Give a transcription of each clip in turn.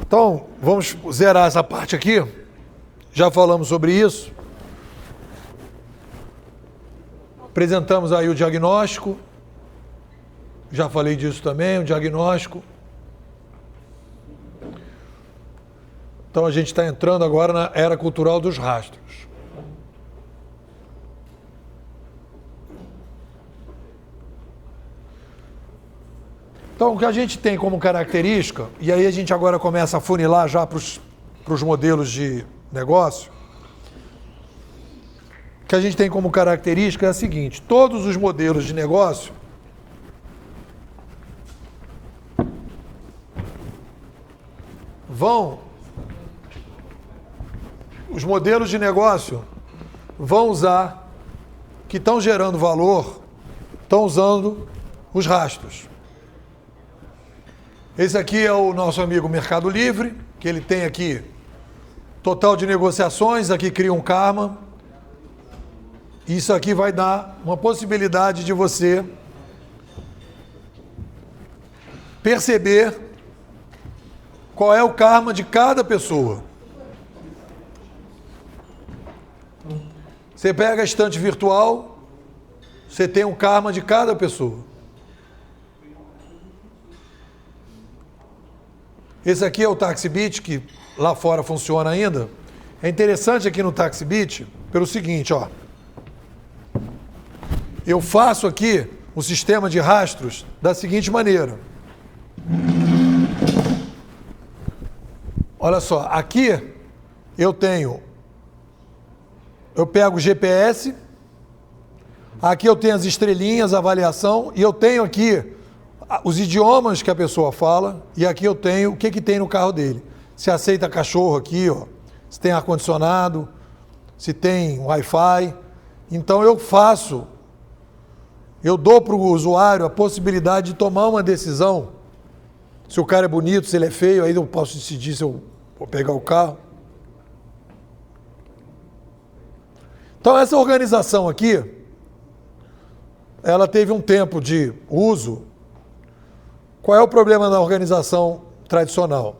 Então, vamos zerar essa parte aqui. Já falamos sobre isso. Apresentamos aí o diagnóstico. Já falei disso também, o diagnóstico. Então, a gente está entrando agora na era cultural dos rastros. Então, o que a gente tem como característica, e aí a gente agora começa a funilar já para os modelos de negócio, o que a gente tem como característica é a seguinte: todos os modelos de negócio os modelos de negócio vão usar, que estão gerando valor, estão usando os rastros. Esse aqui é o nosso amigo Mercado Livre, que ele tem aqui total de negociações, aqui cria um karma. Isso aqui vai dar uma possibilidade de você perceber qual é o karma de cada pessoa. Você pega a estante virtual, você tem um karma de cada pessoa. Esse aqui é o TaxiBit, que lá fora funciona ainda. É interessante aqui no TaxiBit, pelo seguinte, ó. Eu faço aqui o sistema de rastros da seguinte maneira. Olha só, aqui eu pego o GPS, aqui eu tenho as estrelinhas, a avaliação, e eu tenho aqui os idiomas que a pessoa fala, e aqui eu tenho o que tem no carro dele. Se aceita cachorro aqui, ó, se tem ar-condicionado, se tem Wi-Fi. Então eu dou para o usuário a possibilidade de tomar uma decisão. Se o cara é bonito, se ele é feio, aí eu posso decidir se eu vou pegar o carro. Então essa organização aqui, ela teve um tempo de uso. Qual é o problema da organização tradicional?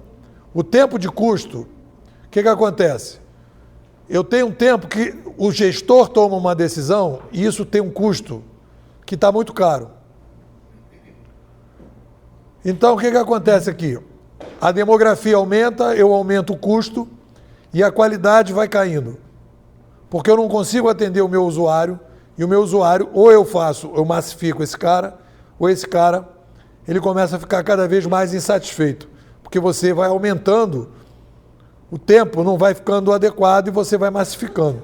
O tempo de custo. O que acontece? Eu tenho um tempo que o gestor toma uma decisão e isso tem um custo que está muito caro. Então, o que acontece aqui? A demografia aumenta, eu aumento o custo e a qualidade vai caindo. Porque eu não consigo atender o meu usuário, e o meu usuário, ou eu massifico esse cara, ou esse cara, ele começa a ficar cada vez mais insatisfeito. Porque você vai aumentando, o tempo não vai ficando adequado e você vai massificando.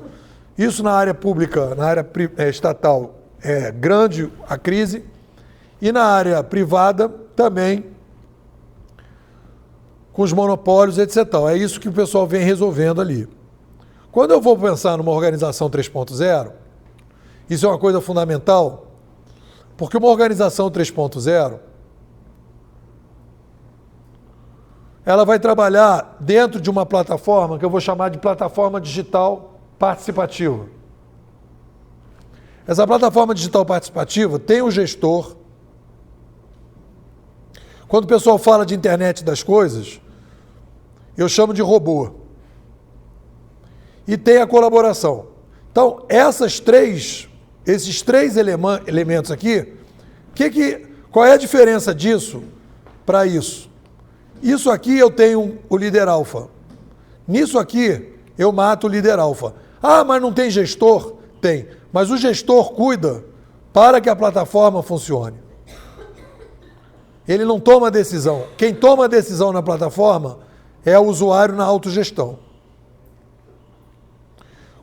Isso na área pública, na área estatal, é grande a crise, e na área privada também, com os monopólios, etc. É isso que o pessoal vem resolvendo ali. Quando eu vou pensar numa organização 3.0, isso é uma coisa fundamental, porque uma organização 3.0, ela vai trabalhar dentro de uma plataforma que eu vou chamar de plataforma digital participativa. Essa plataforma digital participativa tem um gestor. Quando o pessoal fala de internet das coisas, eu chamo de robô. E tem a colaboração. Então, esses três elementos aqui, qual é a diferença disso para isso? Isso aqui eu tenho o líder alfa. Nisso aqui eu mato o líder alfa. Ah, mas não tem gestor? Tem. Mas o gestor cuida para que a plataforma funcione. Ele não toma decisão. Quem toma a decisão na plataforma é o usuário na autogestão.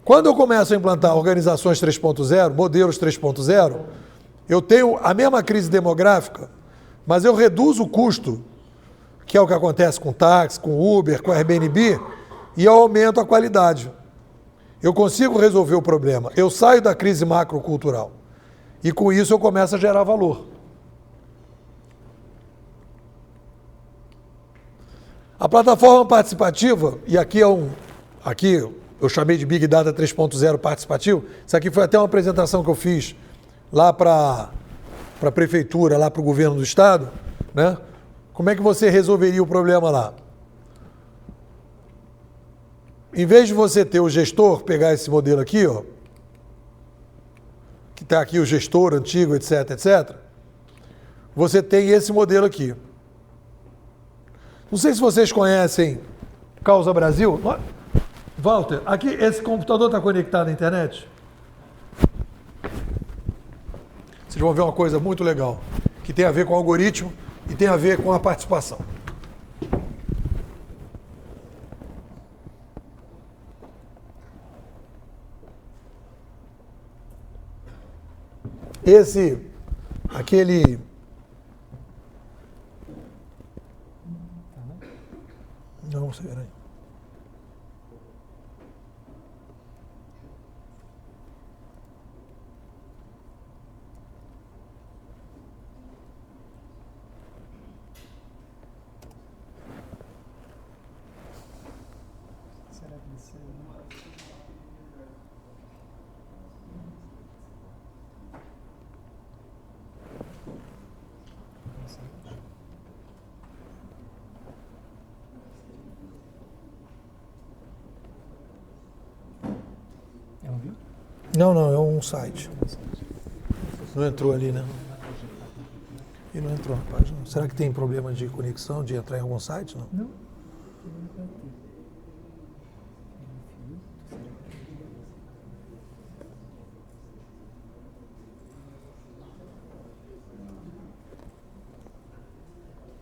Quando eu começo a implantar organizações 3.0, modelos 3.0, eu tenho a mesma crise demográfica, mas eu reduzo o custo, que é o que acontece com táxi, com Uber, com Airbnb, e eu aumento a qualidade. Eu consigo resolver o problema. Eu saio da crise macrocultural. E com isso eu começo a gerar valor. A plataforma participativa, e aqui eu chamei de Big Data 3.0 participativo, isso aqui foi até uma apresentação que eu fiz lá para para a prefeitura, lá para o governo do estado, né? Como é que você resolveria o problema lá? Em vez de você ter o gestor, pegar esse modelo aqui, ó, que está aqui o gestor antigo, etc, etc, você tem esse modelo aqui. Não sei se vocês conhecem Causa Brasil. Walter, aqui esse computador está conectado à internet? Vocês vão ver uma coisa muito legal, que tem a ver com o algoritmo e tem a ver com a participação. Aquele... Não, você verá aí. Não, é um site. Não entrou ali, né? E não entrou na página. Será que tem problema de conexão, de entrar em algum site? Não. Não.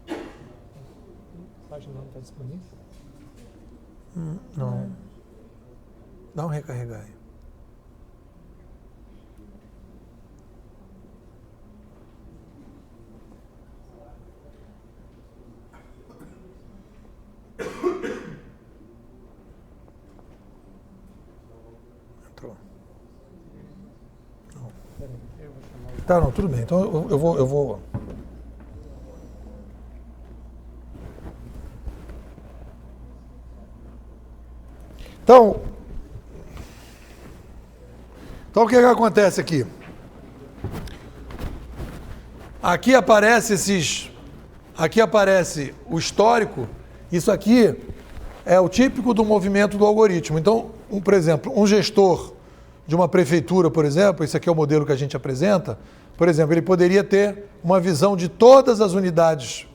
A página não está disponível? Não. Dá um recarregar aí. Entrou. Não. Tá, não, tudo bem. Então eu vou... Então, o que acontece aqui? Aqui aparece o histórico. Isso aqui é o típico do movimento do algoritmo. Então, por exemplo, um gestor de uma prefeitura, por exemplo, esse aqui é o modelo que a gente apresenta, por exemplo, ele poderia ter uma visão de todas as unidades.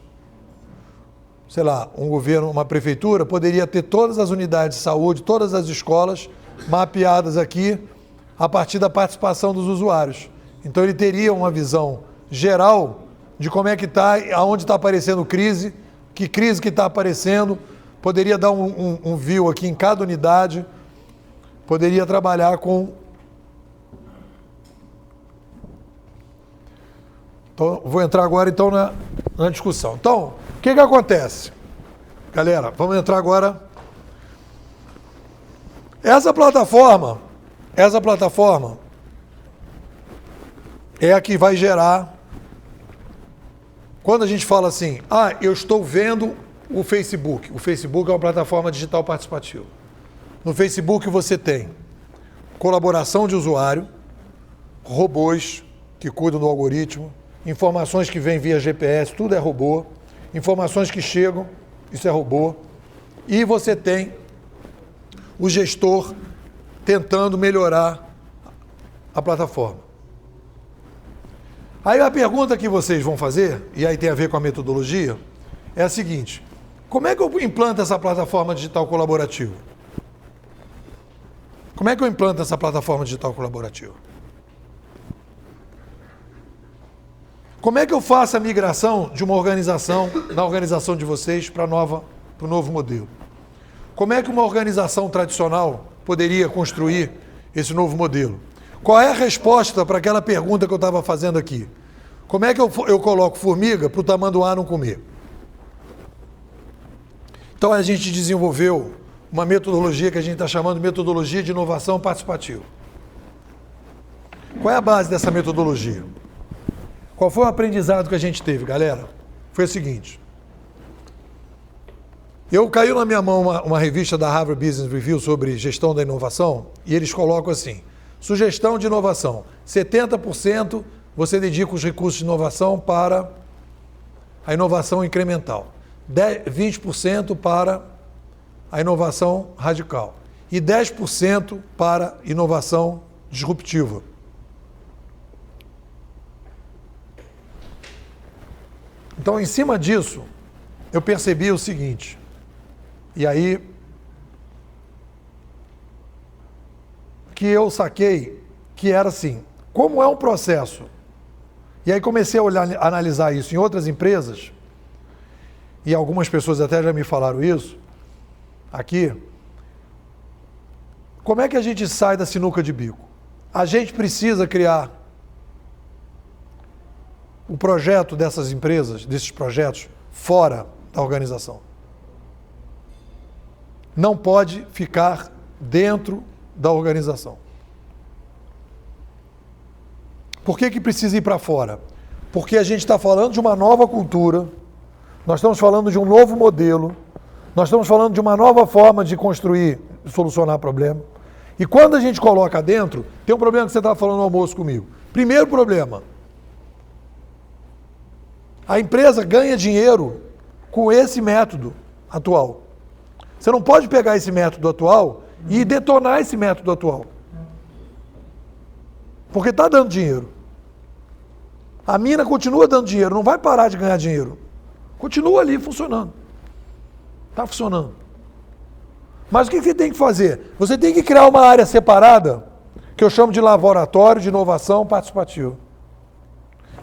Sei lá, um governo, uma prefeitura, poderia ter todas as unidades de saúde, todas as escolas mapeadas aqui a partir da participação dos usuários. Então ele teria uma visão geral de como é que está, aonde está aparecendo crise que está aparecendo, poderia dar um view aqui em cada unidade, poderia trabalhar com... Então, vou entrar agora então na discussão. Então, o que acontece? Galera, vamos entrar agora. Essa plataforma é a que vai gerar, quando a gente fala assim, eu estou vendo o Facebook. O Facebook é uma plataforma digital participativa. No Facebook você tem colaboração de usuário, robôs que cuidam do algoritmo, informações que vêm via GPS, tudo é robô, informações que chegam, isso é robô, e você tem o gestor tentando melhorar a plataforma. Aí a pergunta que vocês vão fazer, e aí tem a ver com a metodologia, é a seguinte: como é que eu implanto essa plataforma digital colaborativa? Como é que eu implanto essa plataforma digital colaborativa? Como é que eu faço a migração de uma organização, da organização de vocês, para o novo modelo? Como é que uma organização tradicional poderia construir esse novo modelo? Qual é a resposta para aquela pergunta que eu estava fazendo aqui? Como é que eu coloco formiga para o tamanduá não comer? Então a gente desenvolveu uma metodologia que a gente está chamando de metodologia de inovação participativa. Qual é a base dessa metodologia? Qual foi o aprendizado que a gente teve, galera? Foi o seguinte. Caiu na minha mão uma revista da Harvard Business Review sobre gestão da inovação, e eles colocam assim: sugestão de inovação, 70% você dedica os recursos de inovação para a inovação incremental, 20% para a inovação radical e 10% para inovação disruptiva. Então, em cima disso, eu percebi o seguinte, e aí que eu saquei que era assim, como é um processo, e aí comecei a analisar isso em outras empresas, e algumas pessoas até já me falaram isso, aqui, como é que a gente sai da sinuca de bico? A gente precisa criar o projeto dessas empresas, desses projetos, fora da organização. Não pode ficar dentro da organização. Por que precisa ir para fora? Porque a gente está falando de uma nova cultura, nós estamos falando de um novo modelo, nós estamos falando de uma nova forma de construir e solucionar problema. E quando a gente coloca dentro, tem um problema que você estava falando no almoço comigo. Primeiro problema, a empresa ganha dinheiro com esse método atual. Você não pode pegar esse método atual e detonar esse método atual. Porque está dando dinheiro. A mina continua dando dinheiro, não vai parar de ganhar dinheiro. Continua ali funcionando. Está funcionando. Mas o que você tem que fazer? Você tem que criar uma área separada, que eu chamo de laboratório de inovação participativa.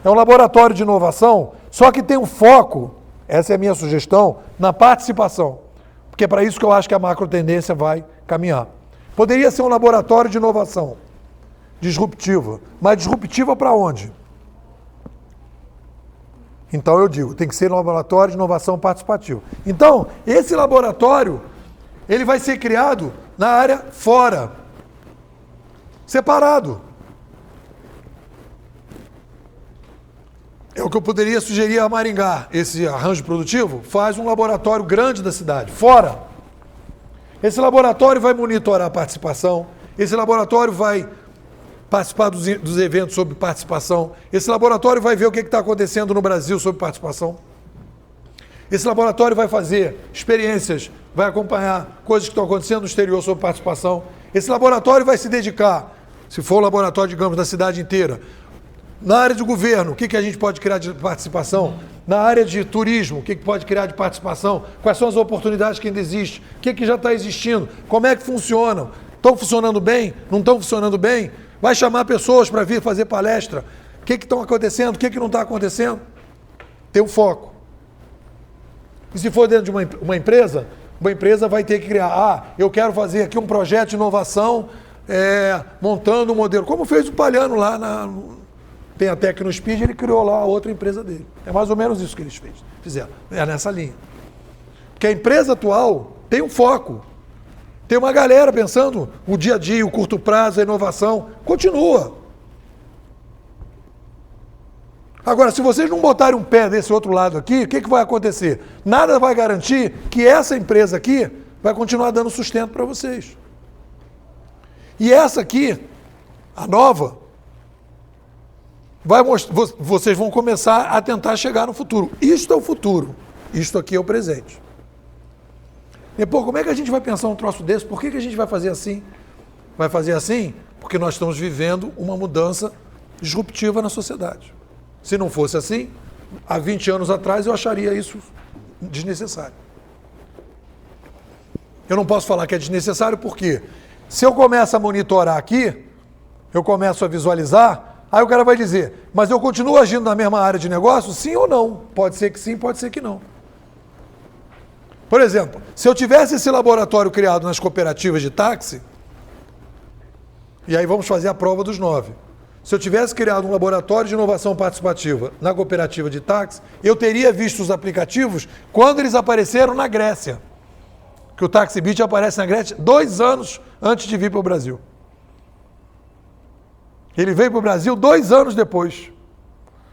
É um laboratório de inovação, só que tem um foco, essa é a minha sugestão, na participação. Porque é para isso que eu acho que a macro tendência vai caminhar. Poderia ser um laboratório de inovação disruptiva, mas disruptiva para onde? Então eu digo, tem que ser um laboratório de inovação participativa. Então, esse laboratório, ele vai ser criado na área fora, separado. É o que eu poderia sugerir a Maringá. Esse arranjo produtivo faz um laboratório grande da cidade, fora. Esse laboratório vai monitorar a participação, esse laboratório vai participar dos eventos sobre participação, esse laboratório vai ver o que está acontecendo no Brasil sobre participação. Esse laboratório vai fazer experiências, vai acompanhar coisas que estão acontecendo no exterior sobre participação. Esse laboratório vai se dedicar, se for um laboratório, digamos, da cidade inteira, na área de governo, o que a gente pode criar de participação? Na área de turismo, o que pode criar de participação? Quais são as oportunidades que ainda existem? O que já está existindo? Como é que funcionam? Estão funcionando bem? Não estão funcionando bem? Vai chamar pessoas para vir fazer palestra? O que estão acontecendo? O que não está acontecendo? Tem um foco. E se for dentro de uma empresa vai ter que criar, eu quero fazer aqui um projeto de inovação, montando um modelo, como fez o Palhano lá tem até que no Speed, ele criou lá a outra empresa dele. É mais ou menos isso que eles fizeram. É nessa linha. Porque a empresa atual tem um foco. Tem uma galera pensando o dia a dia, o curto prazo, a inovação. Continua. Agora, se vocês não botarem um pé desse outro lado aqui, o que vai acontecer? Nada vai garantir que essa empresa aqui vai continuar dando sustento para vocês. E essa aqui, a nova, vocês vão começar a tentar chegar no futuro. Isto é o futuro. Isto aqui é o presente. E, como é que a gente vai pensar um troço desse? Por que a gente vai fazer assim? Vai fazer assim porque nós estamos vivendo uma mudança disruptiva na sociedade. Se não fosse assim, há 20 anos atrás eu acharia isso desnecessário. Eu não posso falar que é desnecessário porque se eu começo a monitorar aqui, eu começo a visualizar, aí o cara vai dizer, mas eu continuo agindo na mesma área de negócio? Sim ou não? Pode ser que sim, pode ser que não. Por exemplo, se eu tivesse esse laboratório criado nas cooperativas de táxi, e aí vamos fazer a prova dos 9. Se eu tivesse criado um laboratório de inovação participativa na cooperativa de táxi, eu teria visto os aplicativos quando eles apareceram na Grécia. Que o TaxiBit aparece na Grécia 2 anos antes de vir para o Brasil. Ele veio para o Brasil 2 anos depois.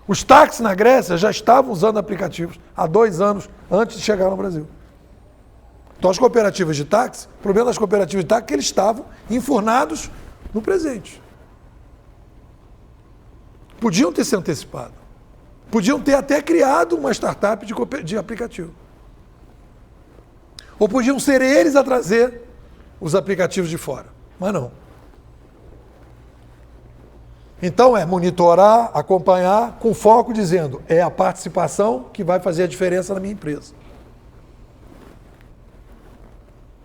Os táxis na Grécia já estavam usando aplicativos há 2 anos antes de chegar no Brasil. Então as cooperativas de táxi, o problema das cooperativas de táxi é que eles estavam enfurnados no presente. Podiam ter se antecipado. Podiam ter até criado uma startup de aplicativo. Ou podiam ser eles a trazer os aplicativos de fora. Mas não. Então é monitorar, acompanhar, com foco dizendo, é a participação que vai fazer a diferença na minha empresa.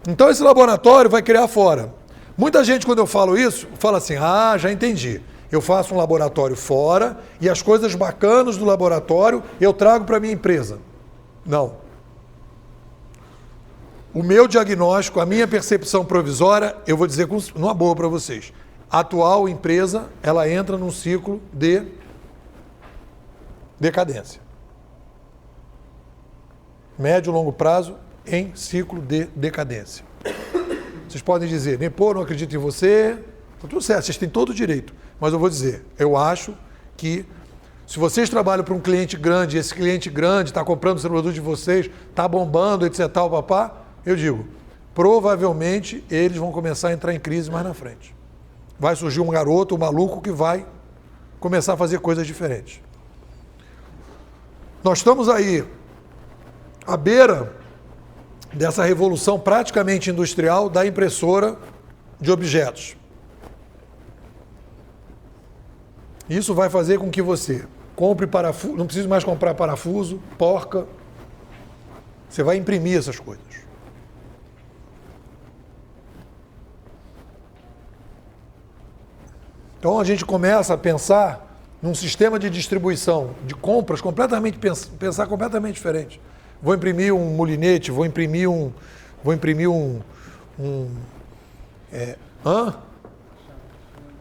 Então esse laboratório vai criar fora. Muita gente, quando eu falo isso, fala assim, já entendi. Eu faço um laboratório fora e as coisas bacanas do laboratório eu trago para a minha empresa. Não. O meu diagnóstico, a minha percepção provisória, eu vou dizer numa boa para vocês. A atual empresa, ela entra num ciclo de decadência. Médio e longo prazo em ciclo de decadência. Vocês podem dizer, Nepô, não acredito em você, está tudo certo, vocês têm todo o direito. Mas eu vou dizer, eu acho que se vocês trabalham para um cliente grande, e esse cliente grande está comprando o produto de vocês, está bombando, etc, tal, papá, eu digo, provavelmente eles vão começar a entrar em crise mais na frente. Vai surgir um garoto, um maluco que vai começar a fazer coisas diferentes. Nós estamos aí à beira dessa revolução praticamente industrial da impressora de objetos. Isso vai fazer com que você compre parafuso, não precisa mais comprar parafuso, porca. Você vai imprimir essas coisas. Então a gente começa a pensar num sistema de distribuição de compras pensar completamente diferente. Vou imprimir um molinete, vou imprimir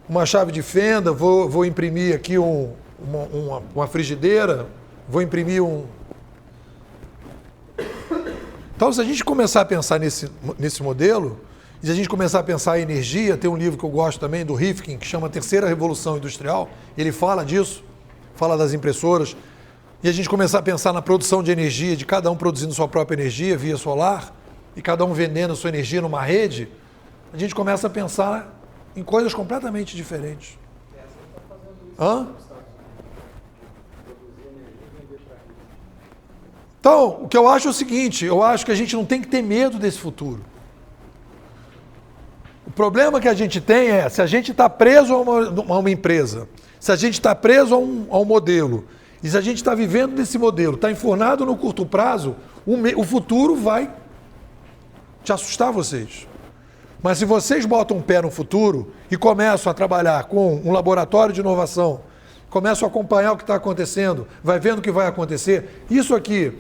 uma chave de fenda, vou imprimir aqui uma frigideira, vou imprimir Então, se a gente começar a pensar nesse modelo, e se a gente começar a pensar em energia, tem um livro que eu gosto também, do Rifkin, que chama Terceira Revolução Industrial, ele fala disso, fala das impressoras, e a gente começar a pensar na produção de energia, de cada um produzindo sua própria energia via solar, e cada um vendendo sua energia numa rede, a gente começa a pensar em coisas completamente diferentes. Então, o que eu acho é o seguinte, eu acho que a gente não tem que ter medo desse futuro. O problema que a gente tem é, se a gente está preso a uma empresa, se a gente está preso a um modelo, e se a gente está vivendo desse modelo, está enfurnado no curto prazo, o futuro vai te assustar vocês. Mas se vocês botam um pé no futuro e começam a trabalhar com um laboratório de inovação, começam a acompanhar o que está acontecendo, vai vendo o que vai acontecer, isso aqui.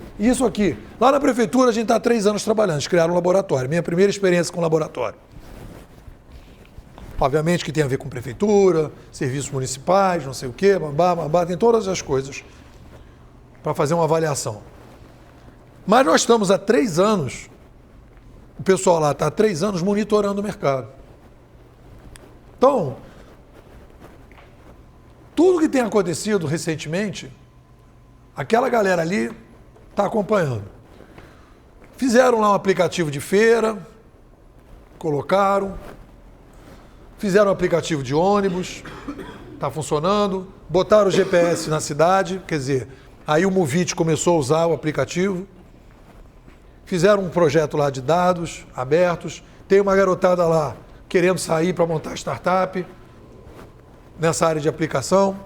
Lá na prefeitura a gente está há 3 anos trabalhando, eles criaram um laboratório, minha primeira experiência com laboratório. Obviamente que tem a ver com prefeitura, serviços municipais, não sei o quê, babá, tem todas as coisas para fazer uma avaliação. Mas nós estamos há 3 anos, o pessoal lá está há 3 anos monitorando o mercado. Então, tudo que tem acontecido recentemente, aquela galera ali está acompanhando. Fizeram lá um aplicativo de feira, colocaram, fizeram um aplicativo de ônibus, está funcionando, botaram o GPS na cidade, quer dizer, aí o Movit começou a usar o aplicativo, fizeram um projeto lá de dados abertos, tem uma garotada lá querendo sair para montar startup nessa área de aplicação.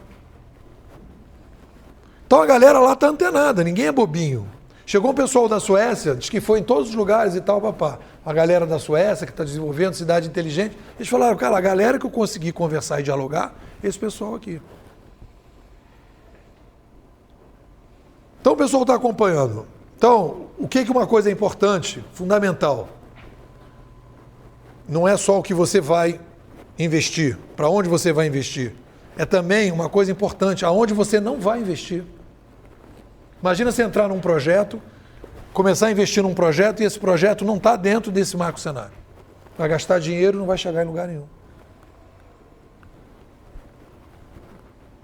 Então a galera lá está antenada, ninguém é bobinho. Chegou um pessoal da Suécia, diz que foi em todos os lugares e tal, papá. A galera da Suécia que está desenvolvendo cidade inteligente, eles falaram, cara, a galera que eu consegui conversar e dialogar, esse pessoal aqui. Então o pessoal está acompanhando. Então, o que uma coisa é importante, fundamental? Não é só o que você vai investir, para onde você vai investir. É também uma coisa importante, aonde você não vai investir. Imagina você entrar num projeto, começar a investir num projeto e esse projeto não está dentro desse marco cenário. Vai gastar dinheiro e não vai chegar em lugar nenhum.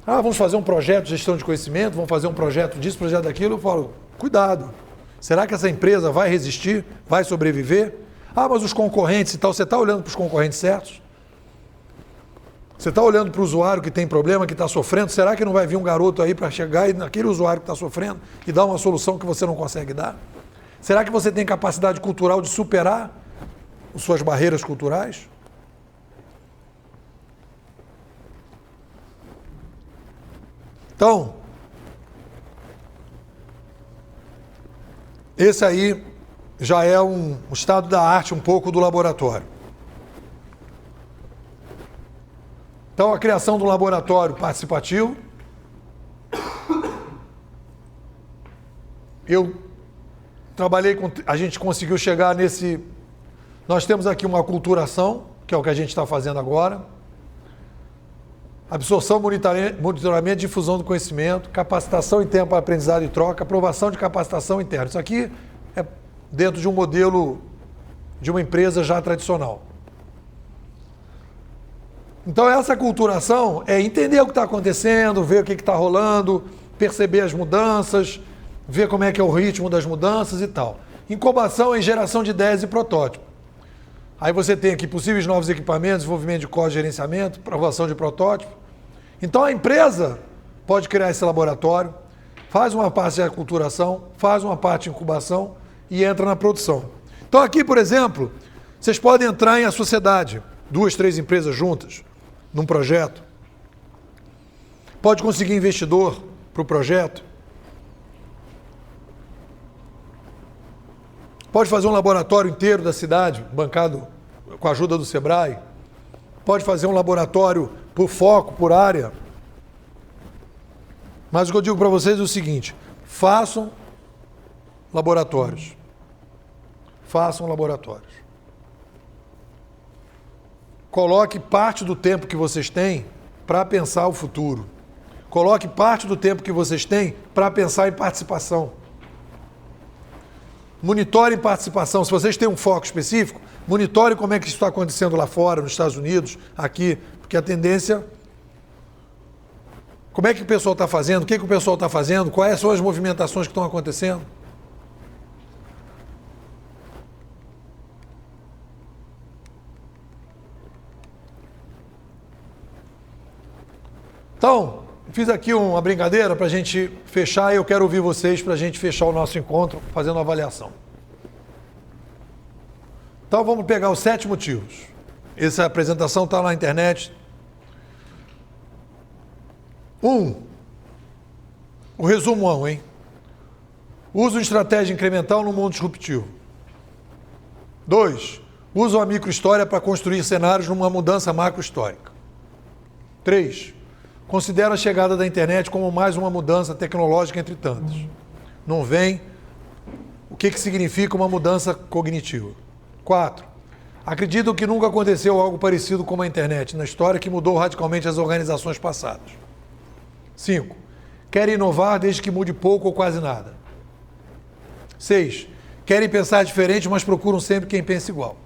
Vamos fazer um projeto de gestão de conhecimento, vamos fazer um projeto disso, projeto daquilo. Eu falo, cuidado. Será que essa empresa vai resistir? Vai sobreviver? Mas os concorrentes e tal, você está olhando para os concorrentes certos? Você está olhando para o usuário que tem problema, que está sofrendo, será que não vai vir um garoto aí para chegar e naquele usuário que está sofrendo e dar uma solução que você não consegue dar? Será que você tem capacidade cultural de superar as suas barreiras culturais? Então, esse aí já é um estado da arte um pouco do laboratório. Então, a criação do laboratório participativo. Eu trabalhei com... A gente conseguiu chegar nesse... Nós temos aqui uma aculturação, que é o que a gente está fazendo agora. Absorção, monitoramento, difusão do conhecimento, capacitação em tempo para aprendizado e troca, aprovação de capacitação interna. Isso aqui é dentro de um modelo de uma empresa já tradicional. Então, essa aculturação é entender o que está acontecendo, ver o que está rolando, perceber as mudanças, ver como é que é o ritmo das mudanças e tal. Incubação é geração de ideias e protótipo. Aí você tem aqui possíveis novos equipamentos, desenvolvimento de código de gerenciamento, aprovação de protótipo. Então, a empresa pode criar esse laboratório, faz uma parte de aculturação, faz uma parte de incubação e entra na produção. Então, aqui, por exemplo, vocês podem entrar em a sociedade, 2, 3 empresas juntas, num projeto. Pode conseguir investidor para o projeto. Pode fazer um laboratório inteiro da cidade, bancado com a ajuda do Sebrae. Pode fazer um laboratório por foco, por área. Mas o que eu digo para vocês é o seguinte: façam laboratórios. Façam laboratórios. Coloque parte do tempo que vocês têm para pensar o futuro. Coloque parte do tempo que vocês têm para pensar em participação. Monitore participação. Se vocês têm um foco específico, monitore como é que isso está acontecendo lá fora, nos Estados Unidos, aqui, porque a tendência... Como é que o pessoal está fazendo? O que o pessoal está fazendo? Quais são as movimentações que estão acontecendo? Então, fiz aqui uma brincadeira para a gente fechar e eu quero ouvir vocês para a gente fechar o nosso encontro fazendo uma avaliação. Então, vamos pegar os 7 motivos. Essa apresentação está na internet. 1. O resumo, hein? Uso uma estratégia incremental no mundo disruptivo. 2. Uso a microhistória para construir cenários numa mudança macrohistórica. 3. Considera a chegada da internet como mais uma mudança tecnológica entre tantas. Não vem o que significa uma mudança cognitiva. 4. Acreditam que nunca aconteceu algo parecido com a internet na história que mudou radicalmente as organizações passadas. 5. Querem inovar desde que mude pouco ou quase nada. 6. Querem pensar diferente, mas procuram sempre quem pensa igual.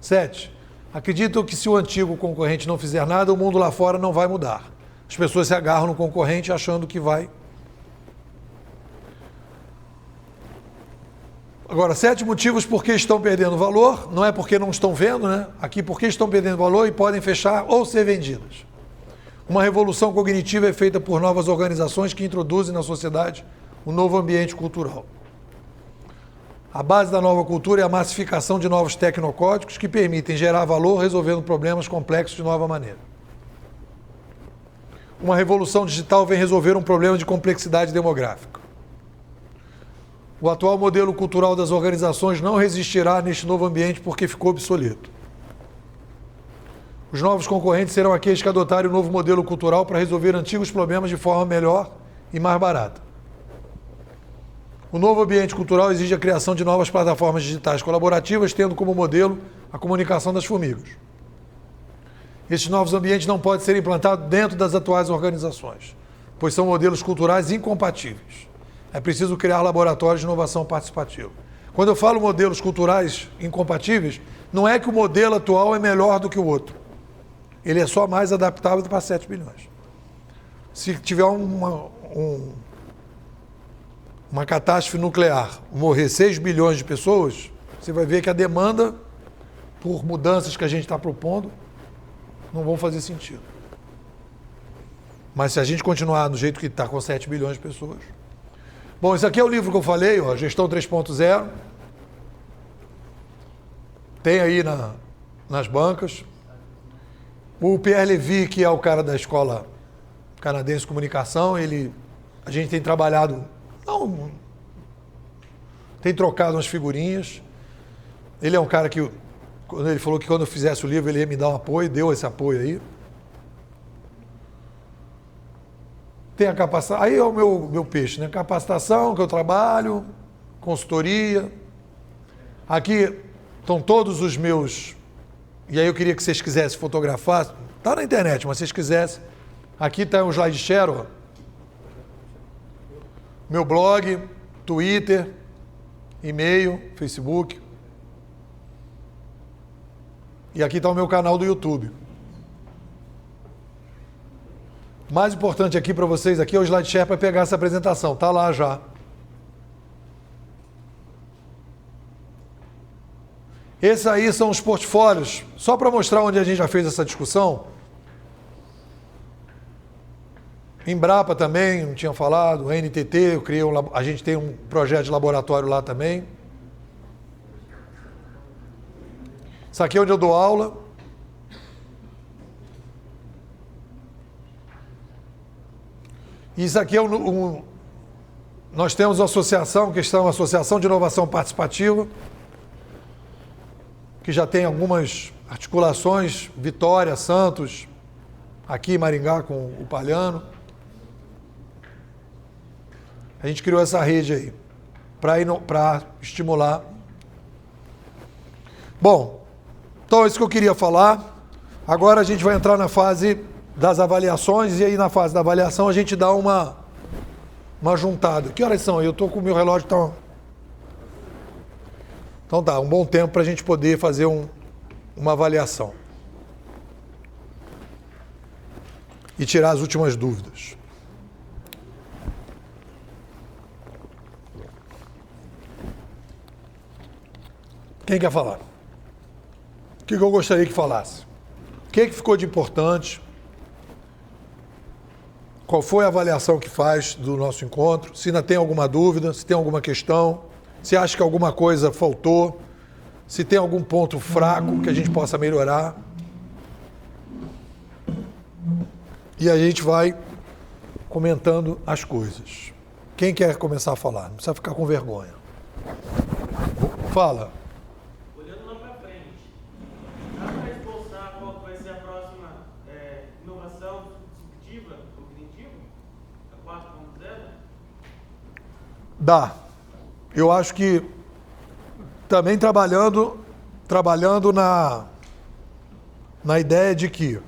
7. Acreditam que se o antigo concorrente não fizer nada, o mundo lá fora não vai mudar. As pessoas se agarram no concorrente achando que vai. Agora, 7 motivos por que estão perdendo valor. Não é porque não estão vendo, né? Aqui, porque estão perdendo valor e podem fechar ou ser vendidas. Uma revolução cognitiva é feita por novas organizações que introduzem na sociedade um novo ambiente cultural. A base da nova cultura é a massificação de novos tecnocódigos que permitem gerar valor resolvendo problemas complexos de nova maneira. Uma revolução digital vem resolver um problema de complexidade demográfica. O atual modelo cultural das organizações não resistirá neste novo ambiente porque ficou obsoleto. Os novos concorrentes serão aqueles que adotarem o novo modelo cultural para resolver antigos problemas de forma melhor e mais barata. O novo ambiente cultural exige a criação de novas plataformas digitais colaborativas, tendo como modelo a comunicação das formigas. Estes novos ambientes não podem ser implantados dentro das atuais organizações, pois são modelos culturais incompatíveis. É preciso criar laboratórios de inovação participativa. Quando eu falo modelos culturais incompatíveis, não é que o modelo atual é melhor do que o outro. Ele é só mais adaptável para 7 bilhões. Se tiver uma catástrofe nuclear, morrer 6 bilhões de pessoas, você vai ver que a demanda por mudanças que a gente está propondo não vão fazer sentido. Mas se a gente continuar do jeito que está, com 7 bilhões de pessoas... Bom, esse aqui é o livro que eu falei, ó, Gestão 3.0. Tem aí nas bancas. O Pierre Levy, que é o cara da Escola Canadense de Comunicação, a gente tem trabalhado, tem trocado umas figurinhas. Ele é um cara que, quando ele falou que quando eu fizesse o livro ele ia me dar um apoio, deu esse apoio aí. Tem a capacitação, aí é o meu peixe, né? Capacitação, que eu trabalho, consultoria. Aqui estão todos os meus... E aí eu queria que vocês quisessem fotografar. Está na internet, mas se vocês quisessem. Aqui está um SlideShare, ó. Meu blog, Twitter, e-mail, Facebook. E aqui está o meu canal do YouTube. Mais importante aqui para vocês aqui é o SlideShare para pegar essa apresentação. Está lá já. Esses aí são os portfólios, só para mostrar onde a gente já fez essa discussão. Embrapa também, não tinha falado, NTT, eu criei a gente tem um projeto de laboratório lá também. Isso aqui é onde eu dou aula. Isso aqui é nós temos uma associação, que está uma Associação de Inovação Participativa, que já tem algumas articulações, Vitória, Santos, aqui em Maringá com o Palhano. A gente criou essa rede aí, para estimular. Bom, então é isso que eu queria falar. Agora a gente vai entrar na fase das avaliações, e aí na fase da avaliação a gente dá uma juntada. Que horas são? Eu estou com o meu relógio, então tá, um bom tempo para a gente poder fazer uma avaliação. E tirar as últimas dúvidas. Quem quer falar? O que eu gostaria que falasse? O que ficou de importante? Qual foi a avaliação que faz do nosso encontro? Se ainda tem alguma dúvida, se tem alguma questão, se acha que alguma coisa faltou, se tem algum ponto fraco que a gente possa melhorar. E a gente vai comentando as coisas. Quem quer começar a falar? Não precisa ficar com vergonha. Fala. Olhando lá para frente, dá para esboçar qual vai ser a próxima inovação disruptiva, cognitiva, a 4.0? Dá. Eu acho que também trabalhando na ideia de que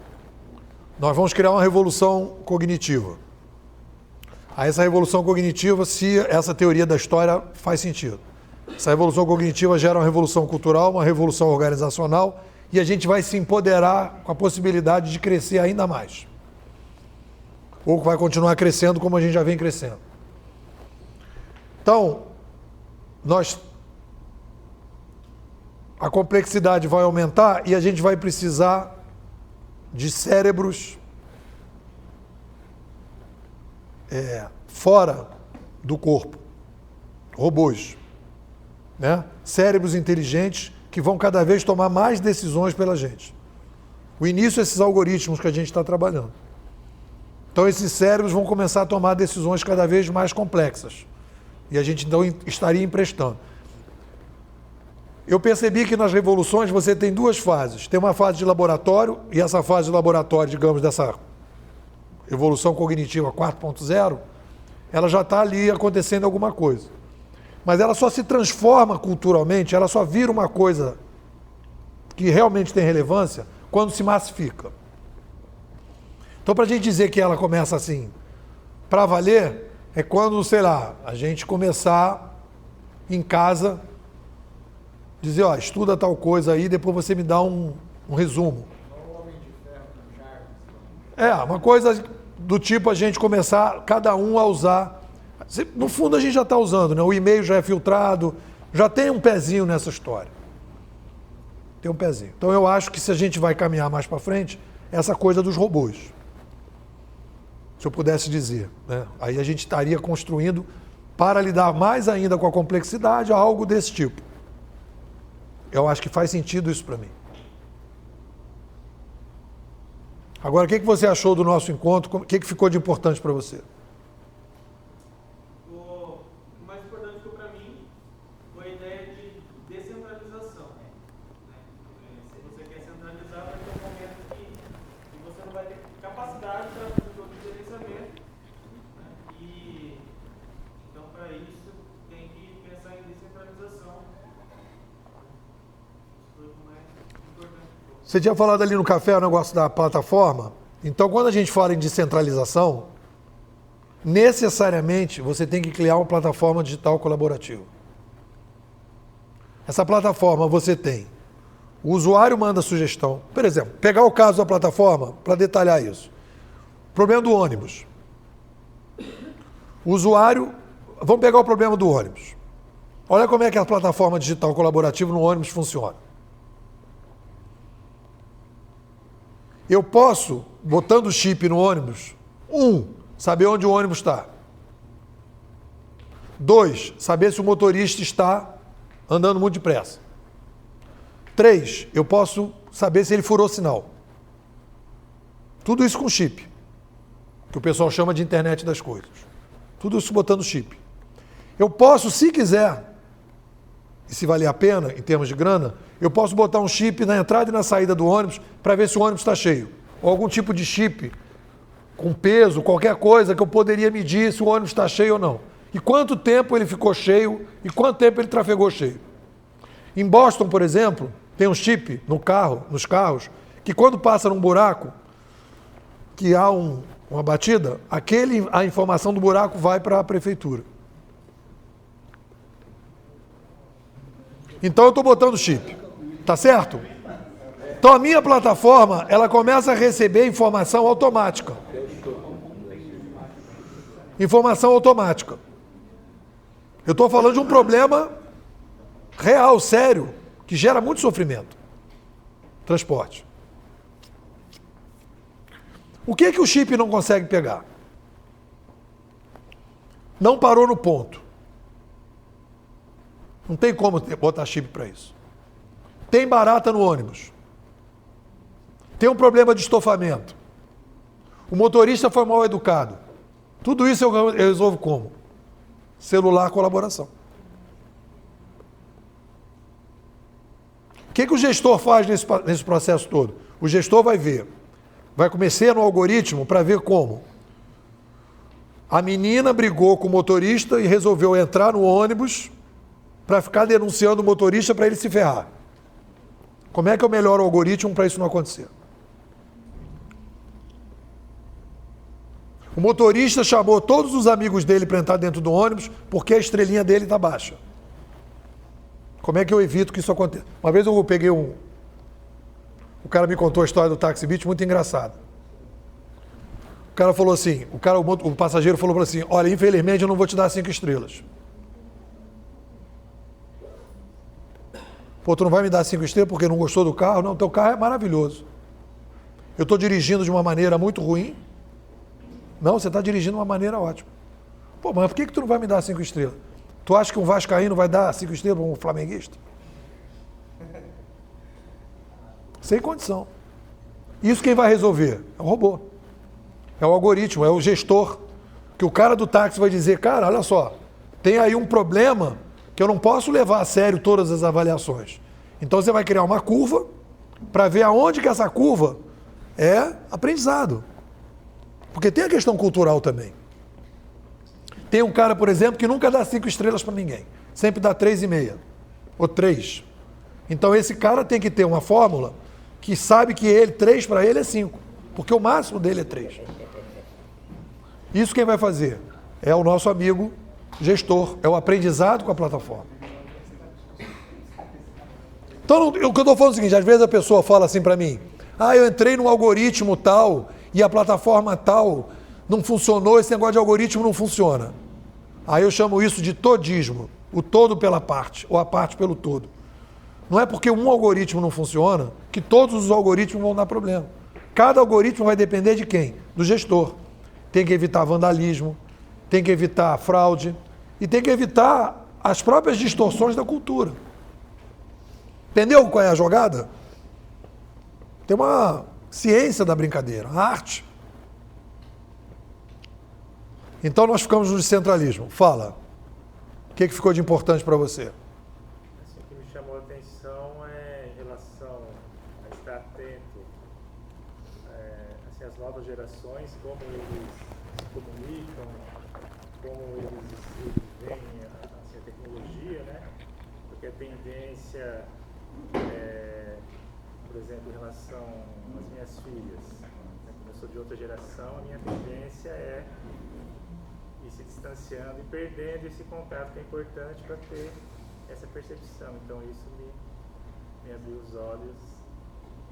nós vamos criar uma revolução cognitiva. A essa revolução cognitiva, se essa teoria da história faz sentido. Essa revolução cognitiva gera uma revolução cultural, uma revolução organizacional, e a gente vai se empoderar com a possibilidade de crescer ainda mais. Ou vai continuar crescendo como a gente já vem crescendo. Então, a complexidade vai aumentar e a gente vai precisar de cérebros fora do corpo, robôs, né? Cérebros inteligentes que vão cada vez tomar mais decisões pela gente. O início é esses algoritmos que a gente está trabalhando. Então esses cérebros vão começar a tomar decisões cada vez mais complexas. E a gente então estaria emprestando. Eu percebi que nas revoluções você tem duas fases. Tem uma fase de laboratório, e essa fase de laboratório, digamos, dessa evolução cognitiva 4.0, ela já está ali acontecendo alguma coisa. Mas ela só se transforma culturalmente, ela só vira uma coisa que realmente tem relevância quando se massifica. Então, para a gente dizer que ela começa assim, para valer, é quando, sei lá, a gente começar em casa, dizer, ó, estuda tal coisa aí, depois você me dá um resumo. Uma coisa do tipo a gente começar, cada um a usar. No fundo a gente já está usando, né? O e-mail já é filtrado, já tem um pezinho nessa história. Tem um pezinho. Então eu acho que se a gente vai caminhar mais para frente, essa coisa dos robôs. Se eu pudesse dizer, né? Aí a gente estaria construindo, para lidar mais ainda com a complexidade, algo desse tipo. Eu acho que faz sentido isso para mim. Agora, o que você achou do nosso encontro? O que ficou de importante para você? O mais importante para mim foi a ideia de descentralização. Se você quer centralizar, vai ter um momento que você não vai ter capacidade para fazer todo o gerenciamento. E, então, para isso, tem que pensar em descentralização. Isso foi o mais importante. Você tinha falado ali no café o negócio da plataforma. Então, quando a gente fala em descentralização, necessariamente você tem que criar uma plataforma digital colaborativa. Essa plataforma você tem. O usuário manda sugestão. Por exemplo, pegar o caso da plataforma para detalhar isso. Problema do ônibus. O usuário... Vamos pegar o problema do ônibus. Olha como é que a plataforma digital colaborativa no ônibus funciona. Eu posso, botando o chip no ônibus, 1, saber onde o ônibus está. 2, saber se o motorista está andando muito depressa. 3, eu posso saber se ele furou sinal. Tudo isso com chip, que o pessoal chama de internet das coisas. Tudo isso botando chip. Eu posso, se quiser, e se valer a pena, em termos de grana, eu posso botar um chip na entrada e na saída do ônibus para ver se o ônibus está cheio. Ou algum tipo de chip com peso, qualquer coisa que eu poderia medir se o ônibus está cheio ou não. E quanto tempo ele ficou cheio e quanto tempo ele trafegou cheio. Em Boston, por exemplo, tem um chip no carro, nos carros, que quando passa num buraco, que há uma batida, a informação do buraco vai para a prefeitura. Então eu estou botando chip, tá certo? Então a minha plataforma, ela começa a receber informação automática. Informação automática. Eu estou falando de um problema real, sério, que gera muito sofrimento. Transporte. O que o chip não consegue pegar? Não parou no ponto. Não tem como botar chip para isso. Tem barata no ônibus. Tem um problema de estofamento. O motorista foi mal educado. Tudo isso eu resolvo como? Celular, colaboração. O que o gestor faz nesse processo todo? O gestor vai ver, vai começar no algoritmo para ver como. A menina brigou com o motorista e resolveu entrar no ônibus para ficar denunciando o motorista para ele se ferrar. Como é que eu melhoro o algoritmo para isso não acontecer? O motorista chamou todos os amigos dele para entrar dentro do ônibus porque a estrelinha dele está baixa. Como é que eu evito que isso aconteça? Uma vez eu peguei O cara me contou a história do Taxi Beat muito engraçada. O cara falou assim, o passageiro falou assim, olha, infelizmente eu não vou te dar 5 estrelas. Pô, tu não vai me dar 5 estrelas porque não gostou do carro? Não, teu carro é maravilhoso. Eu estou dirigindo de uma maneira muito ruim. Não, você está dirigindo de uma maneira ótima. Pô, mas por que tu não vai me dar 5 estrelas? Tu acha que um vascaíno vai dar 5 estrelas para um flamenguista? Sem condição. Isso quem vai resolver? É o robô. É o algoritmo, é o gestor. Que o cara do táxi vai dizer, cara, olha só, tem aí um problema que eu não posso levar a sério todas as avaliações. Então você vai criar uma curva para ver aonde que essa curva é aprendizado. Porque tem a questão cultural também. Tem um cara, por exemplo, que nunca dá 5 estrelas para ninguém. Sempre dá 3,5 ou 3. Então esse cara tem que ter uma fórmula que sabe que 3 para ele é 5. Porque o máximo dele é 3. Isso quem vai fazer? É o nosso amigo gestor. É o aprendizado com a plataforma. Então, o que eu estou falando é o seguinte, às vezes a pessoa fala assim para mim, eu entrei num algoritmo tal e a plataforma tal não funcionou, esse negócio de algoritmo não funciona. Aí eu chamo isso de todismo, o todo pela parte, ou a parte pelo todo. Não é porque um algoritmo não funciona que todos os algoritmos vão dar problema. Cada algoritmo vai depender de quem? Do gestor. Tem que evitar vandalismo, tem que evitar fraude e tem que evitar as próprias distorções da cultura. Entendeu qual é a jogada? Tem uma ciência da brincadeira, a arte. Então nós ficamos no descentralismo. Fala. O que ficou de importante para você? Assim, o que me chamou a atenção é em relação a estar atento assim, às novas gerações, como eles se comunicam, como eles veem assim, a tecnologia, né? Porque a tendência, por exemplo, em relação às minhas filhas, né? Como eu sou de outra geração, a minha tendência é ir se distanciando e perdendo esse contato que é importante para ter essa percepção. Então isso me abriu os olhos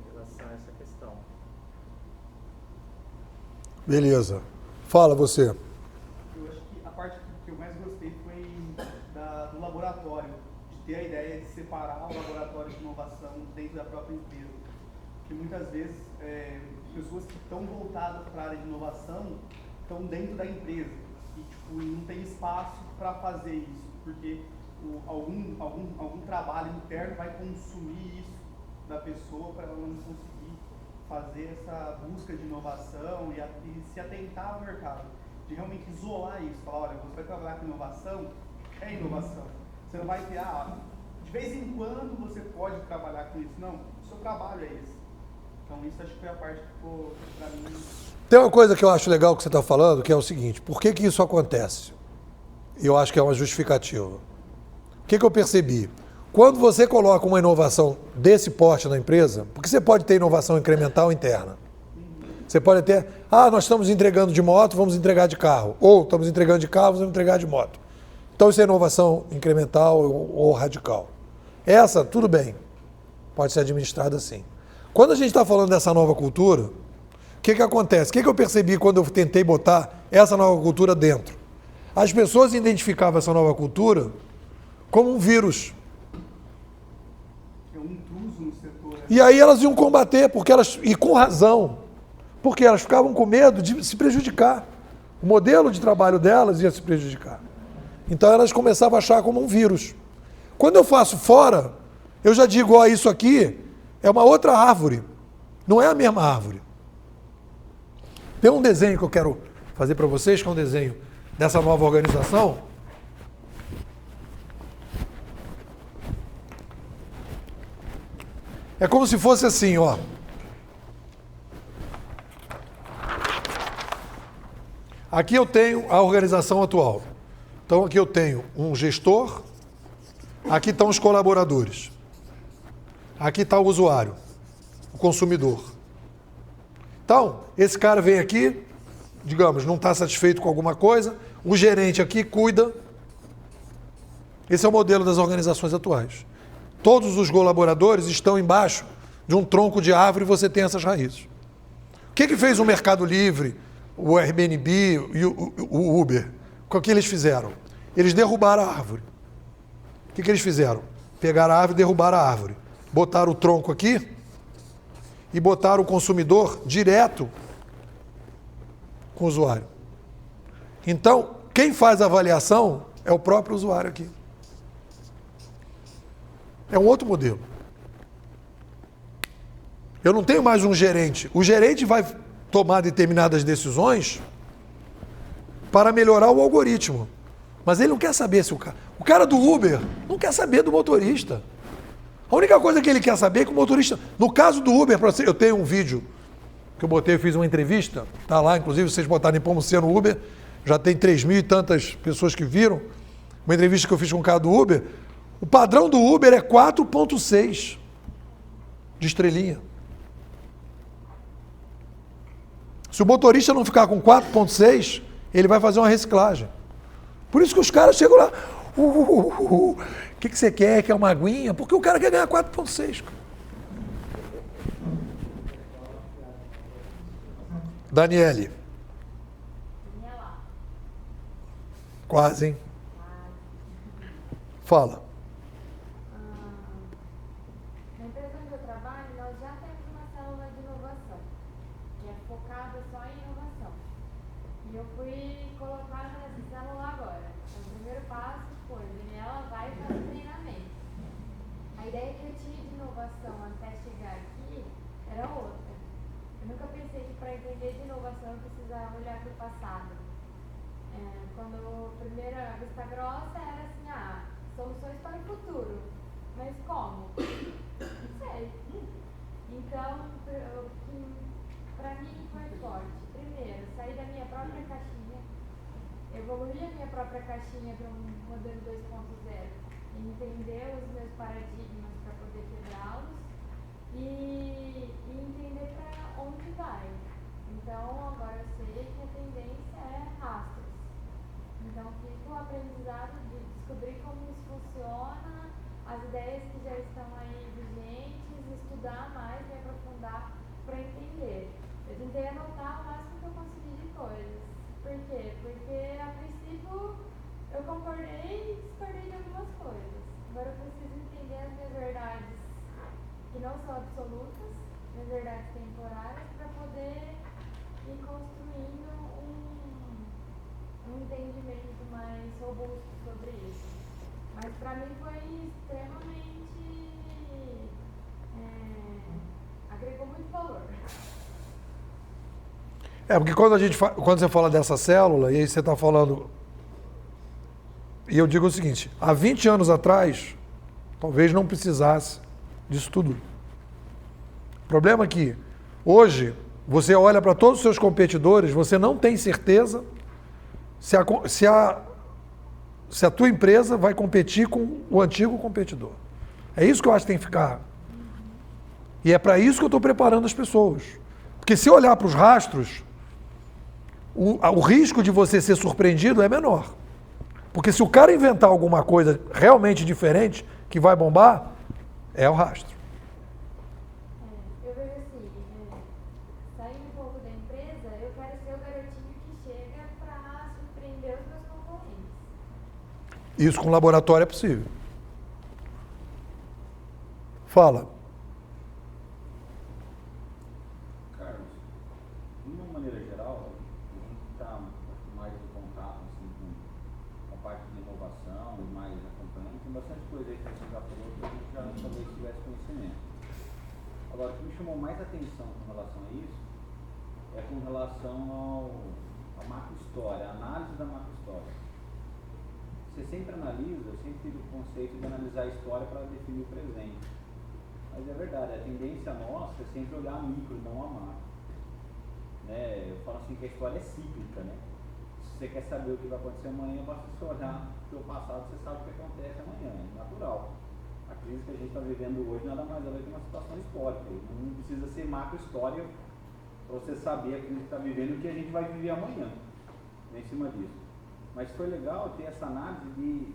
em relação a essa questão. Beleza. Fala você. Eu acho que a parte que eu mais gostei foi do laboratório, de ter a ideia de separar o laboratório de inovação dentro da própria empresa. Porque muitas vezes pessoas que estão voltadas para a área de inovação estão dentro da empresa e tipo, não tem espaço para fazer isso, porque algum trabalho interno vai consumir isso da pessoa para ela não conseguir fazer essa busca de inovação e se atentar ao mercado, de realmente isolar isso, falar, olha, você vai trabalhar com inovação, é inovação. Você não vai ter, de vez em quando você pode trabalhar com isso. Não, o seu trabalho é esse. Então isso acho que foi a parte que ficou para mim. Tem uma coisa que eu acho legal que você está falando, que é o seguinte, por que isso acontece? Eu acho que é uma justificativa. O que eu percebi? Quando você coloca uma inovação desse porte na empresa, porque você pode ter inovação incremental interna. Você pode ter, nós estamos entregando de moto, vamos entregar de carro. Ou estamos entregando de carro, vamos entregar de moto. Então isso é inovação incremental ou radical. Essa, tudo bem, pode ser administrada assim. Quando a gente está falando dessa nova cultura, o que acontece? O que eu percebi quando eu tentei botar essa nova cultura dentro? As pessoas identificavam essa nova cultura como um vírus. É um intruso no setor. E aí elas iam combater, e com razão, porque elas ficavam com medo de se prejudicar. O modelo de trabalho delas ia se prejudicar. Então elas começavam a achar como um vírus. Quando eu faço fora, eu já digo, isso aqui é uma outra árvore, não é a mesma árvore. Tem um desenho que eu quero fazer para vocês, que é um desenho dessa nova organização. É como se fosse assim, ó. Aqui eu tenho a organização atual. Então aqui eu tenho um gestor, aqui estão os colaboradores. Aqui está o usuário, o consumidor. Então, esse cara vem aqui, digamos, não está satisfeito com alguma coisa, o gerente aqui cuida. Esse é o modelo das organizações atuais. Todos os colaboradores estão embaixo de um tronco de árvore e você tem essas raízes. O que fez o Mercado Livre, o Airbnb e o Uber? O que eles fizeram? Eles derrubaram a árvore. O que eles fizeram? Pegaram a árvore e derrubaram a árvore. Botaram o tronco aqui e botaram o consumidor direto com o usuário. Então, quem faz a avaliação é o próprio usuário aqui. É um outro modelo. Eu não tenho mais um gerente. O gerente vai tomar determinadas decisões para melhorar o algoritmo. Mas ele não quer saber se o cara do Uber não quer saber do motorista. A única coisa que ele quer saber é que o motorista... No caso do Uber, eu tenho um vídeo que eu fiz uma entrevista, tá lá, inclusive, vocês botarem Nepomuceno no Uber, já tem 3.000 e tantas pessoas que viram, uma entrevista que eu fiz com o cara do Uber. O padrão do Uber é 4.6 de estrelinha. Se o motorista não ficar com 4.6, ele vai fazer uma reciclagem. Por isso que os caras chegam lá, o que você quer? Quer uma aguinha? Porque o cara quer ganhar 4.6. Daniele. Quase, hein? Fala. Na empresa onde eu trabalho, nós já temos uma célula de inovação. E eu fui colocada nessa célula agora. Então, o primeiro passo foi, Daniela vai para o treinamento. A ideia que eu tinha de inovação até chegar aqui era outra. Eu nunca pensei que para entender de inovação eu precisava olhar para o passado. Quando a primeira vista grossa era assim, soluções para o futuro. Mas como? Não sei. Então, para mim foi forte. Primeiro, sair da minha própria caixinha, evoluir a minha própria caixinha para um modelo 2.0, entender os meus paradigmas para poder quebrá-los e entender para onde vai. Então, agora eu sei que a tendência é rastros. Então, fica o aprendizado de descobrir como isso funciona, as ideias que já estão aí vigentes, estudar mais, me aprofundar para entender. Eu tentei anotar o máximo que eu consegui de coisas. Por quê? Porque, a princípio, eu concordei e discordei de algumas coisas. Agora eu preciso entender as minhas verdades, que não são absolutas, minhas verdades temporárias, para poder ir construindo um entendimento mais robusto sobre isso. Mas para mim foi extremamente... agregou muito valor. Porque quando você fala dessa célula, e aí você está falando... E eu digo o seguinte, há 20 anos atrás, talvez não precisasse disso tudo. O problema é que, hoje, você olha para todos os seus competidores, você não tem certeza se a tua empresa vai competir com o antigo competidor. É isso que eu acho que tem que ficar. E é para isso que eu estou preparando as pessoas. Porque se olhar para os rastros, o risco de você ser surpreendido é menor. Porque se o cara inventar alguma coisa realmente diferente, que vai bombar, é o rastro. Eu vejo assim, saindo um pouco da empresa, eu quero ser o garotinho que chega para surpreender os meus concorrentes. Isso com laboratório é possível. Fala. Carlos, de uma maneira geral, a gente está mais em contato assim, com a parte de inovação e mais acompanhando. Tem bastante coisa aí que você já falou que a gente já talvez tivesse conhecimento. Agora, o que me chamou mais atenção com relação a isso é com relação à macro-história, a análise da macro-história. Você sempre analisa, eu sempre tive o conceito de analisar a história para definir o presente. Mas é verdade, a tendência nossa é sempre olhar a micro, não a macro. Né? Eu falo assim que a história é cíclica, né? Se você quer saber o que vai acontecer amanhã, basta você olhar para o passado, você sabe o que acontece amanhã, é natural. A crise que a gente está vivendo hoje nada mais é do que uma situação histórica. Não precisa ser macro história para você saber a crise que está vivendo e o que a gente vai viver amanhã, né, em cima disso. Mas foi legal ter essa análise de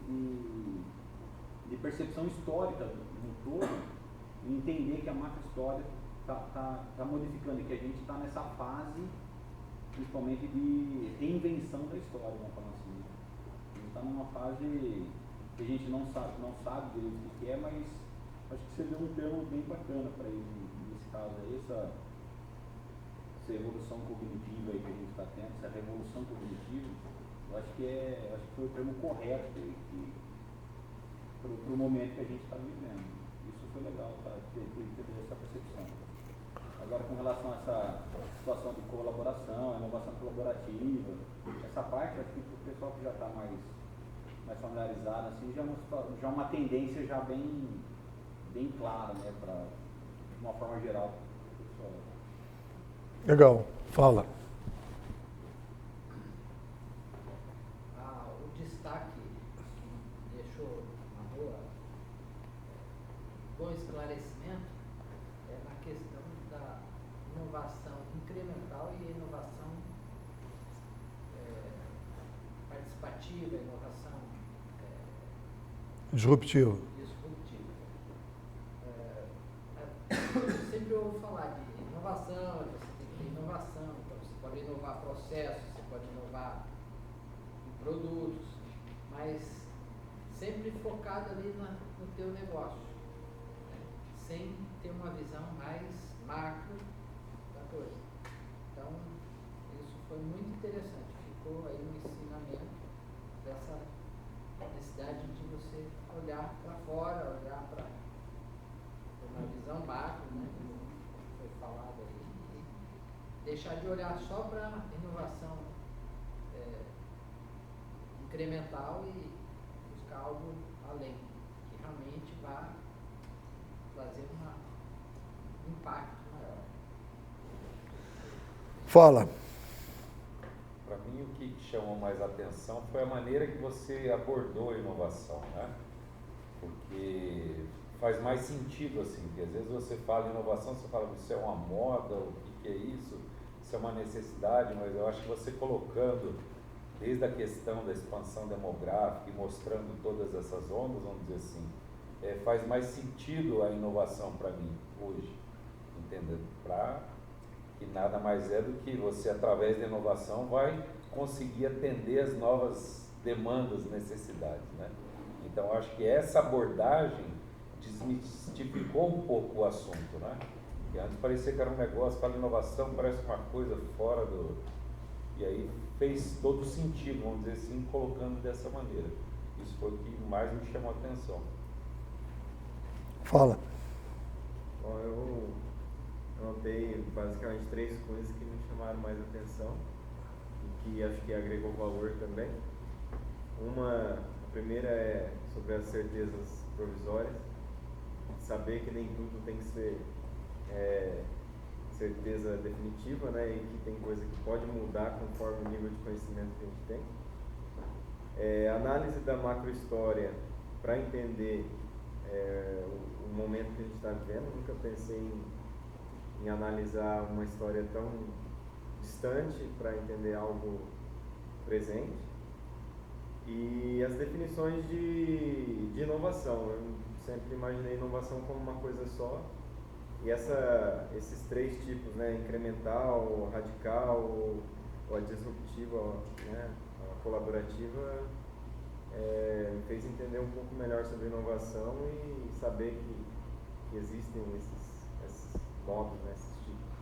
percepção histórica no todo e entender que a macro história está modificando e que a gente está nessa fase, principalmente de reinvenção da história, vamos falar assim. A gente está numa fase que a gente não sabe direito o que é, mas acho que você deu um termo bem bacana para ele nesse caso aí, essa evolução cognitiva aí que a gente está tendo, essa revolução cognitiva. Eu acho que foi o termo correto para o momento que a gente está vivendo. Isso foi legal, tá? ter essa percepção. Agora, com relação a essa situação de colaboração, inovação colaborativa, essa parte, acho que para o pessoal que já está mais familiarizado, assim, já é uma tendência já bem clara, né, de uma forma geral. Pessoal. Legal, fala. O destaque que deixou bom esclarecimento na questão da inovação incremental e inovação participativa, inovação Disruptivo. Eu sempre ouvo falar de inovação, você tem que ter inovação, então você pode inovar processos, você pode inovar em produtos, mas sempre focado ali no teu negócio, né? Sem ter uma visão mais macro da coisa. Então, isso foi muito interessante. ficou aí um ensinamento dessa necessidade de você olhar para fora, olhar para uma visão macro, né, como foi falado aí, e deixar de olhar só para a inovação incremental e buscar algo além, que realmente vá trazer um impacto maior. Fala. Para mim, o que chamou mais atenção foi a maneira que você abordou a inovação, né? Porque faz mais sentido, assim, porque às vezes você fala em inovação, você fala, isso é uma moda, o que é isso? Isso é uma necessidade, mas eu acho que você colocando, desde a questão da expansão demográfica e mostrando todas essas ondas, vamos dizer assim, faz mais sentido a inovação para mim, hoje, entendeu? Que nada mais é do que você, através da inovação, vai conseguir atender as novas demandas, necessidades, né? Então, acho que essa abordagem desmistificou um pouco o assunto, né? Porque antes parecia que era um negócio, para inovação parece uma coisa fora do... E aí fez todo sentido, vamos dizer assim, colocando dessa maneira. Isso foi o que mais me chamou a atenção. Fala. Bom, eu notei basicamente 3 coisas que me chamaram mais atenção e que acho que agregou valor também. A primeira é sobre as certezas provisórias, saber que nem tudo tem que ser certeza definitiva, né, e que tem coisa que pode mudar conforme o nível de conhecimento que a gente tem. Análise da macrohistória para entender o momento que a gente está vivendo. Nunca pensei em analisar uma história tão distante para entender algo presente. E as definições de inovação. Eu sempre imaginei inovação como uma coisa só. E esses 3 tipos, né, incremental, radical, ou a disruptiva, né, a colaborativa, me fez entender um pouco melhor sobre inovação e saber que existem esses modos, né, esses tipos.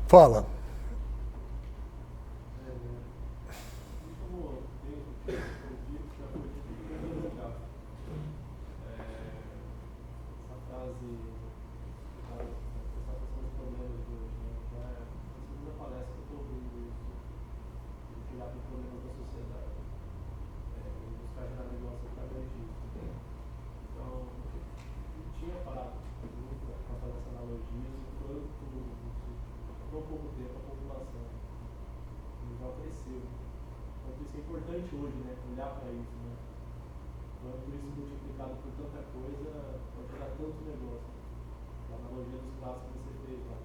Fala. Como tem dito, já foi dito legal. Essa frase, a questão dos problemas de hoje, né? Já é a segunda palestra que eu estou ouvindo isso, de olhar para o problema da sociedade, e buscar gerar negócio através disso. Então, eu tinha parado muito para fazer essa analogia do quanto, há pouco tempo, a população já cresceu. Quanto isso é importante hoje, né? Olhar para isso, né? Quanto isso multiplicado por tanta coisa pode gerar tanto negócio. A analogia dos pratos que você fez lá.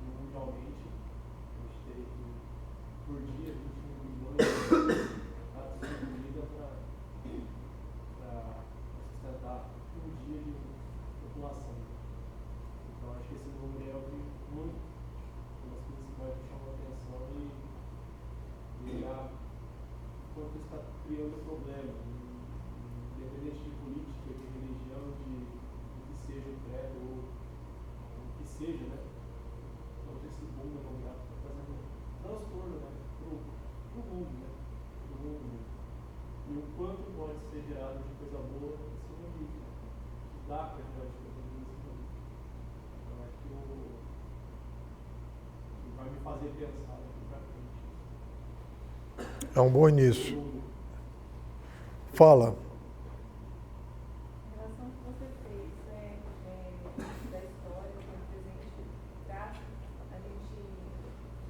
Mundialmente, a gente teria que, por dia, 21 milhões de pratos de comida para sustentar um dia de população. Então, acho que esse número é o que muito, uma das coisas que mais me chamou a atenção e olhar quanto isso está criando problema, independente de política, de religião, de que seja o credo ou o que seja, né? Quanto esse boom demográfico está fazendo transtorno, né? Para o mundo, né? Para o mundo mesmo. E o quanto pode ser gerado de coisa boa em cima disso, né? Que dá para gerar de coisa boa em cima disso. Então, acho que vai me fazer pensar daqui para frente. É um bom início. Fala. Em relação ao que você fez, né, da história, do presente, traz a gente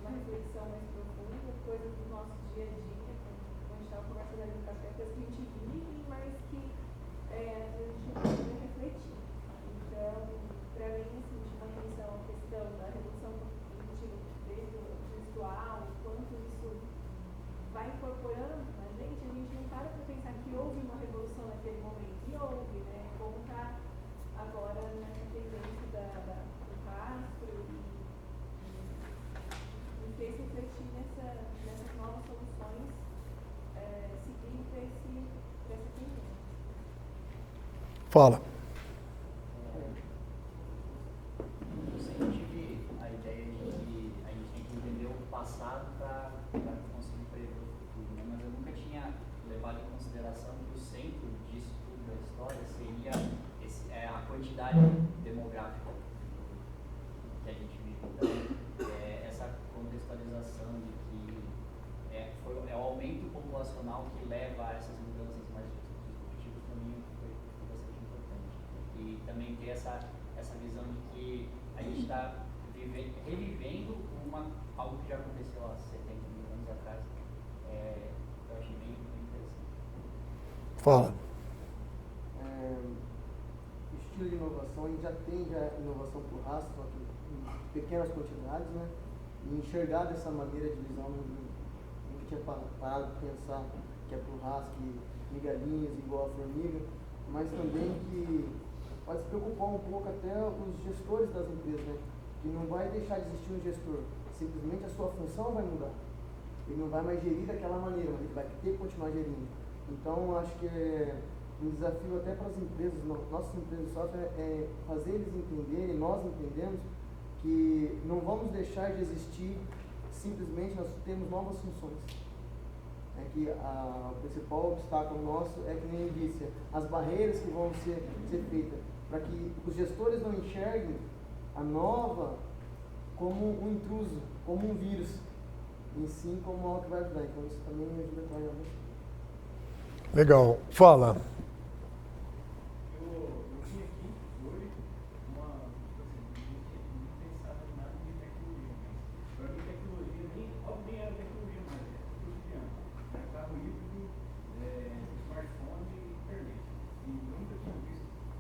uma reflexão mais profunda, coisas do nosso dia a dia, como a gente estava conversando ali no café, coisas que a gente vive, mas que a gente não precisa refletir. Então, para mim, assim, chama atenção a questão da redução cognitiva desde o visual, quanto isso vai incorporando na gente, a gente não para para pensar que houve uma revolução naquele momento. E houve, né? Como está agora nessa tendência do rastro e me fez refletir nessas novas soluções seguindo para essa tendência. Fala. Eu sempre tive a ideia de que a gente tem que entender o passado passado para conseguir prever o futuro, né? Mas eu nunca tinha levado em consideração que o centro disso tudo da história seria a quantidade demográfica que a gente vive. Então, essa contextualização de que é o aumento populacional que leva a essas mudanças mais disruptivas, para mim foi bastante importante. E também ter essa visão de que a gente está revivendo algo que já aconteceu há 70 mil anos atrás. Eu achei bem interessante. Fala. Estilo de inovação, a gente já tem inovação por raça, só que em pequenas quantidades, né? E enxergar dessa maneira de visão, nunca tinha parado para pensar que é por raça, que migalhinhas igual a formiga, mas também que pode se preocupar um pouco até os gestores das empresas, né? Que não vai deixar de existir um gestor, simplesmente a sua função vai mudar. Ele não vai mais gerir daquela maneira, mas ele vai ter que continuar gerindo. Então, acho que um desafio até para as empresas, nossas empresas de software, é fazer eles entenderem, nós entendemos, que não vamos deixar de existir, simplesmente nós temos novas funções. É que o principal obstáculo nosso é, que nem eu disse, as barreiras que vão ser feitas, para que os gestores não enxerguem a nova como um intruso, como um vírus, e sim como algo que vai ajudar. Então isso também me ajuda a trabalhar muito. Legal. Fala. Eu vim aqui hoje não pensava em nada de tecnologia, mas para mim tecnologia nem era tecnologia mais, é cotidiano. Carro híbrido, smartphone e internet. E eu nunca tinha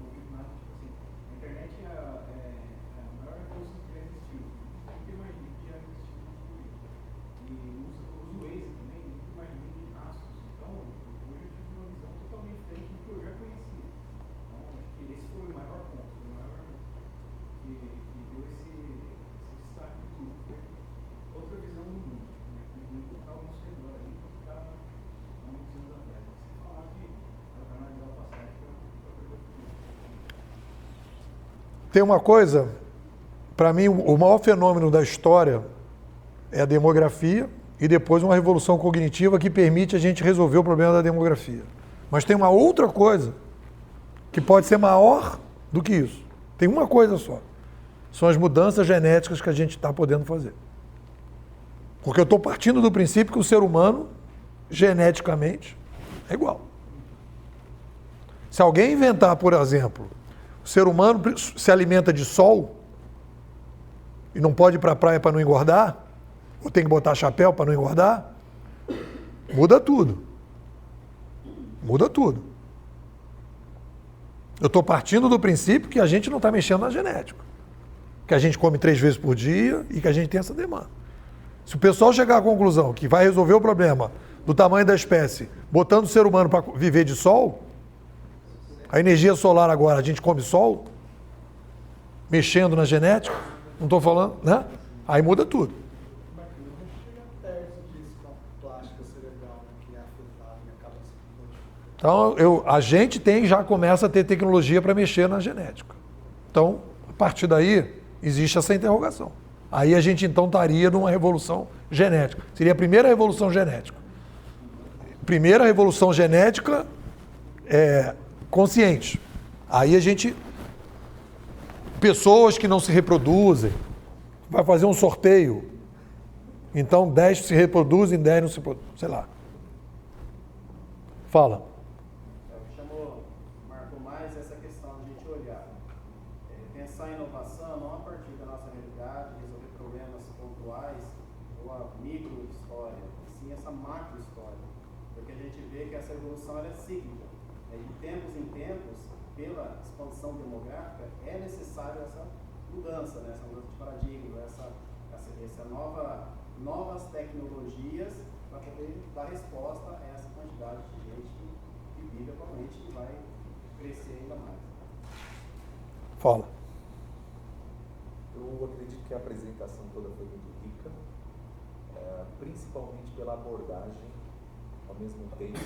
ouvido nada, tipo assim, a internet é a maior revolução que já existiu. Eu nunca imaginei que já existiu tecnologia. E uso Waze também, nunca imaginei de rastros. Então, hoje eu tive uma visão totalmente diferente do que eu já conhecia. Então, acho que esse foi o maior ponto, o maior que deu esse destaque de tudo. Foi outra visão do mundo, né? O mundo está ao nosso redor ali, que estava há muitos anos atrás. Você falar de analisar o passado para perder o futuro. Tem uma coisa, para mim, o maior fenômeno da história é a demografia e depois uma revolução cognitiva que permite a gente resolver o problema da demografia. Mas tem uma outra coisa que pode ser maior do que isso. Tem uma coisa só. São as mudanças genéticas que a gente está podendo fazer. Porque eu estou partindo do princípio que o ser humano, geneticamente, é igual. Se alguém inventar, por exemplo, o ser humano se alimenta de sol e não pode ir para a praia para não engordar, ou tem que botar chapéu para não engordar, muda tudo. Muda tudo. Eu estou partindo do princípio que a gente não está mexendo na genética. Que a gente come 3 vezes por dia e que a gente tem essa demanda. Se o pessoal chegar à conclusão que vai resolver o problema do tamanho da espécie, botando o ser humano para viver de sol, a energia solar agora, a gente come sol, mexendo na genética, não estou falando, né? Aí muda tudo. Então, a gente já começa a ter tecnologia para mexer na genética. Então, a partir daí, existe essa interrogação. Aí a gente, então, estaria numa revolução genética. Seria a primeira revolução genética. Primeira revolução genética consciente. Aí a gente... Pessoas que não se reproduzem, vai fazer um sorteio. Então, 10 se reproduzem, 10 não se reproduzem. Sei lá. Fala. Marcou mais essa questão de a gente olhar, pensar em inovação não a partir da nossa realidade, resolver problemas pontuais ou a micro história, sim essa macro história, porque a gente vê que essa evolução ela é cíclica. De tempos em tempos, pela expansão demográfica, é necessário essa mudança, né? Essa mudança de paradigma, essa novas tecnologias para poder dar resposta a essa quantidade de gente que vive atualmente e vai crescer ainda mais. Fala. Eu acredito que a apresentação toda foi muito rica, principalmente pela abordagem, ao mesmo tempo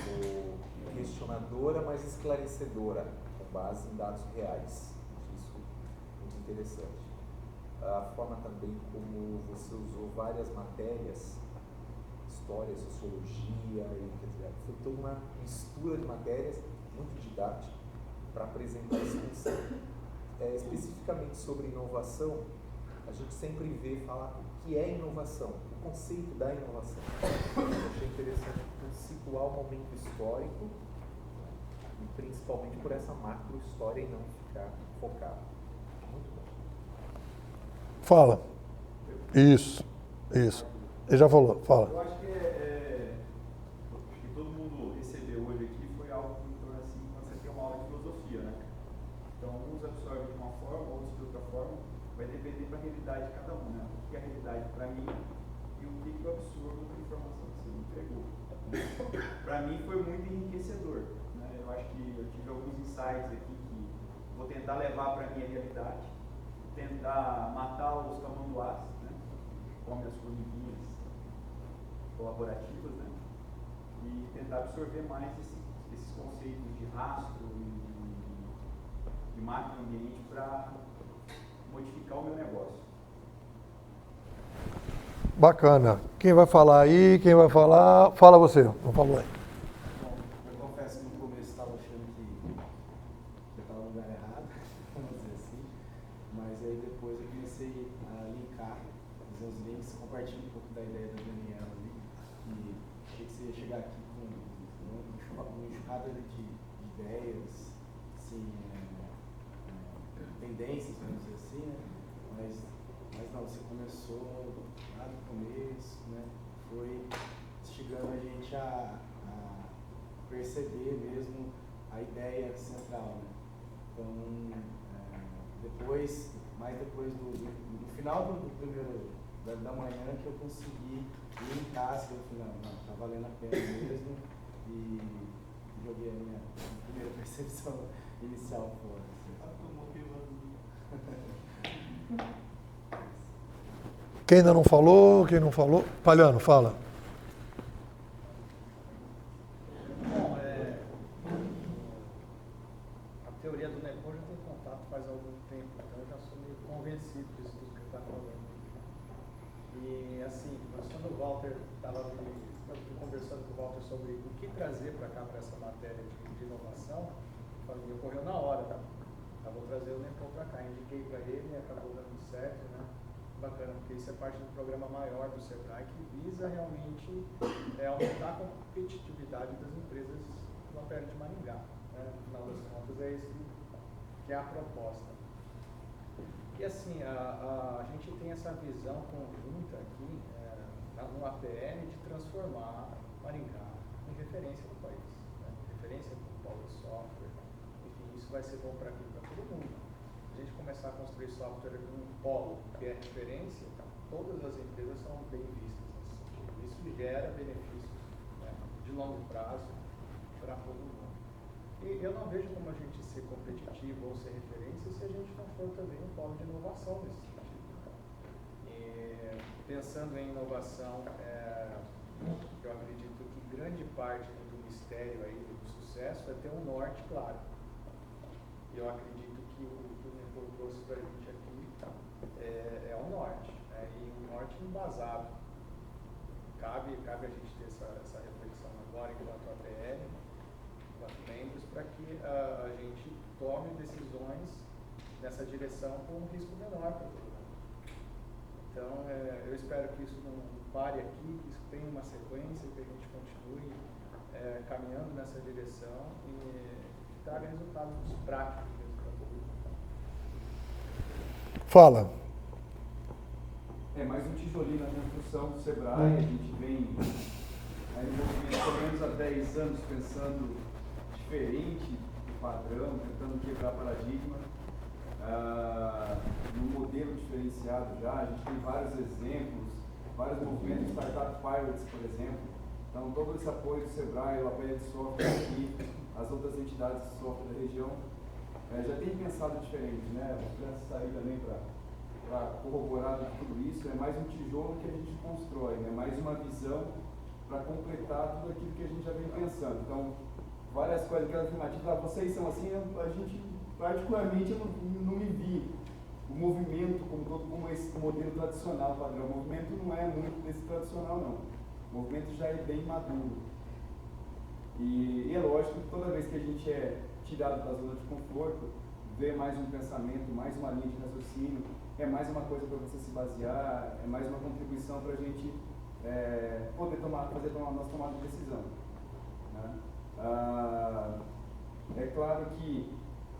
questionadora, mas esclarecedora, com base em dados reais. Isso é muito interessante. a forma também como você usou várias matérias, história, sociologia, quer dizer, foi toda uma mistura de matérias, muito didática, para apresentar esse conceito. Especificamente sobre inovação, a gente sempre vê falar o que é inovação, o conceito da inovação. Eu achei interessante situar o momento histórico, e principalmente por essa macro história e não ficar focado. Muito bom. Fala. Isso. Ele já falou, fala. Eu acho que todo mundo recebeu hoje aqui foi algo em torno assim, quando você tem uma aula de filosofia, né? Então, uns absorvem de uma forma, outros de outra forma, vai depender da realidade de cada um, né? O que é a realidade para mim e o que eu absorvo da informação que você me entregou. Para mim foi muito enriquecedor, né? Eu acho que eu tive alguns insights aqui que vou tentar levar para a minha realidade, tentar matar os tamanduás, né? Como as formiguinhas colaborativas, né? E tentar absorver mais esses conceitos de rastro e de máquina ambiente para modificar o meu negócio. Bacana. Quem vai falar aí? Quem vai falar? Fala você, não falou aí. Bom, eu confesso que no começo estava achando que eu estava no lugar errado, vamos dizer assim, mas aí depois eu comecei a linkar, fazer os links, compartilhar um pouco da ideia da Daniela ali, e achei que você ia chegar aqui com uma enxurrada de ideias, assim, tendências, vamos dizer assim, né? Mas não, você começou lá no começo, né? Foi instigando a gente a perceber mesmo a ideia central, né? Então, depois no final do primeiro da manhã que eu consegui ir em casa, que eu falei, não, tá valendo a pena mesmo, e joguei a minha primeira percepção inicial fora. Quem ainda não falou? Quem não falou? Palhano, fala. Bom, a teoria do Necon já tem contato faz algum tempo, então eu já sou meio convencido disso tudo que ele está falando. E assim, quando o Walter estava conversando com o Walter sobre o que trazer para cá, para essa matéria de inovação, me ocorreu na hora, tá? Eu vou trazer o Necon para cá, indiquei para ele e acabou dando certo, né? Bacana, porque isso é parte do programa maior do Sebrae que visa realmente aumentar a competitividade das empresas do Alperne de Maringá. Né? No final das contas, é esse que é a proposta. E assim, a gente tem essa visão conjunta aqui no APR de transformar Maringá em referência do país, né? Referência do polo de software. Enfim, isso vai ser bom para todo mundo. A gente começar a construir software em um polo que é referência, todas as empresas são bem vistas nesse sentido. Isso gera benefícios, né, de longo prazo para todo mundo. E eu não vejo como a gente ser competitivo ou ser referência se a gente não for também um polo de inovação nesse sentido. E pensando em inovação, eu acredito que grande parte do mistério aí do sucesso é ter um norte claro. E eu acredito que o trouxe para a gente aqui é o norte, né? E um norte embasado. Cabe a gente ter essa reflexão agora enquanto APR, enquanto membros, para que a gente tome decisões nessa direção com um risco menor para todo mundo. Então, eu espero que isso não pare aqui, que isso tenha uma sequência, que a gente continue caminhando nessa direção e traga resultados práticos mesmo para todo mundo. Fala. Mais um tijolinho na construção do Sebrae. A gente vem no movimento pelo menos há 10 anos pensando diferente do padrão, tentando quebrar paradigma, num modelo diferenciado já. A gente tem vários exemplos, vários movimentos, Startup Pirates, por exemplo. Então, todo esse apoio do Sebrae, o APR de software aqui, as outras entidades de software da região, já tem pensado diferente, né? Vou pensar aí também para corroborar tudo isso, é mais um tijolo que a gente constrói, né? Mais uma visão para completar tudo aquilo que a gente já vem pensando. Então, várias coisas que afirmativas, vocês são assim, a gente particularmente eu não me vi o movimento como todo, como esse modelo tradicional padrão. O movimento não é muito desse tradicional, não. O movimento já é bem maduro. E é lógico que toda vez que a gente é tirado da zona de conforto, vê mais um pensamento, mais uma linha de raciocínio, é mais uma coisa para você se basear, é mais uma contribuição para a gente poder fazer a nossa tomada de decisão. Né? É claro que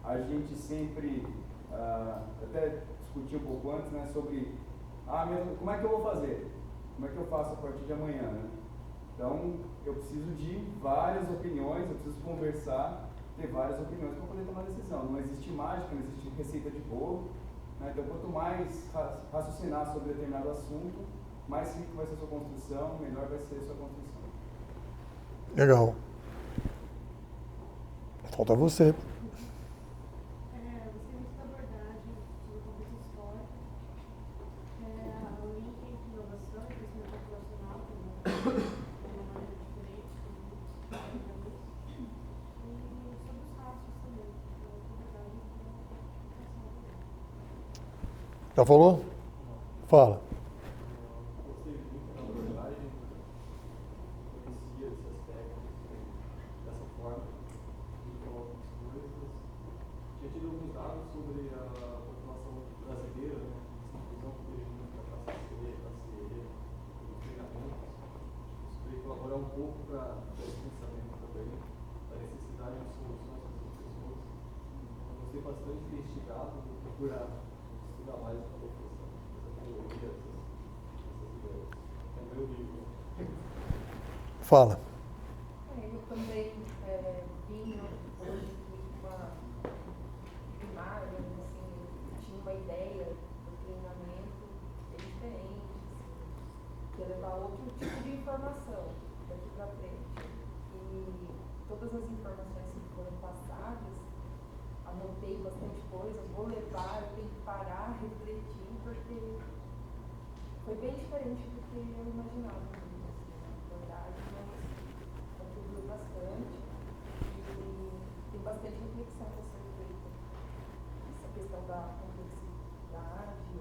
a gente sempre, até discutiu um pouco antes, né, sobre como é que eu vou fazer? Como é que eu faço a partir de amanhã? Né? Então, eu preciso de várias opiniões, eu preciso conversar, ter várias opiniões para poder tomar decisão. Não existe mágica, não existe receita de bolo. Né? Então, quanto mais raciocinar sobre determinado assunto, mais rico vai ser a sua construção, melhor vai ser a sua construção. Legal. Falta você. Gostei muito da abordagem sobre o contexto histórico, o link entre inovação e crescimento populacional, de uma maneira diferente, e sobre os rastros também. Já falou? Fala. Gostei muito da abordagem, conhecia esse aspecto dessa forma, de falar algumas coisas. Tinha tido alguns dados sobre a população brasileira, né, de inclusão que teve muito para a classe C, classe E, dos treinamentos. Isso veio colaborar um pouco para esse pensamento também, da necessidade de soluções para essas pessoas. Eu gostei bastante de ter instigado, vou procurar estudar mais sobre essa teoria, essas ideias. É o meu livro. Fala. Eu também vim hoje uma primária, assim, tinha uma ideia do treinamento bem diferente, assim, que ia levar outro tipo de informação daqui para frente. E todas as informações que foram passadas, anotei bastante coisa, vou levar, eu tenho que parar, refletir, porque foi bem diferente do que eu imaginava, assim, na verdade, mas contribuiu bastante e tem bastante reflexão para ser feita. Essa questão da complexidade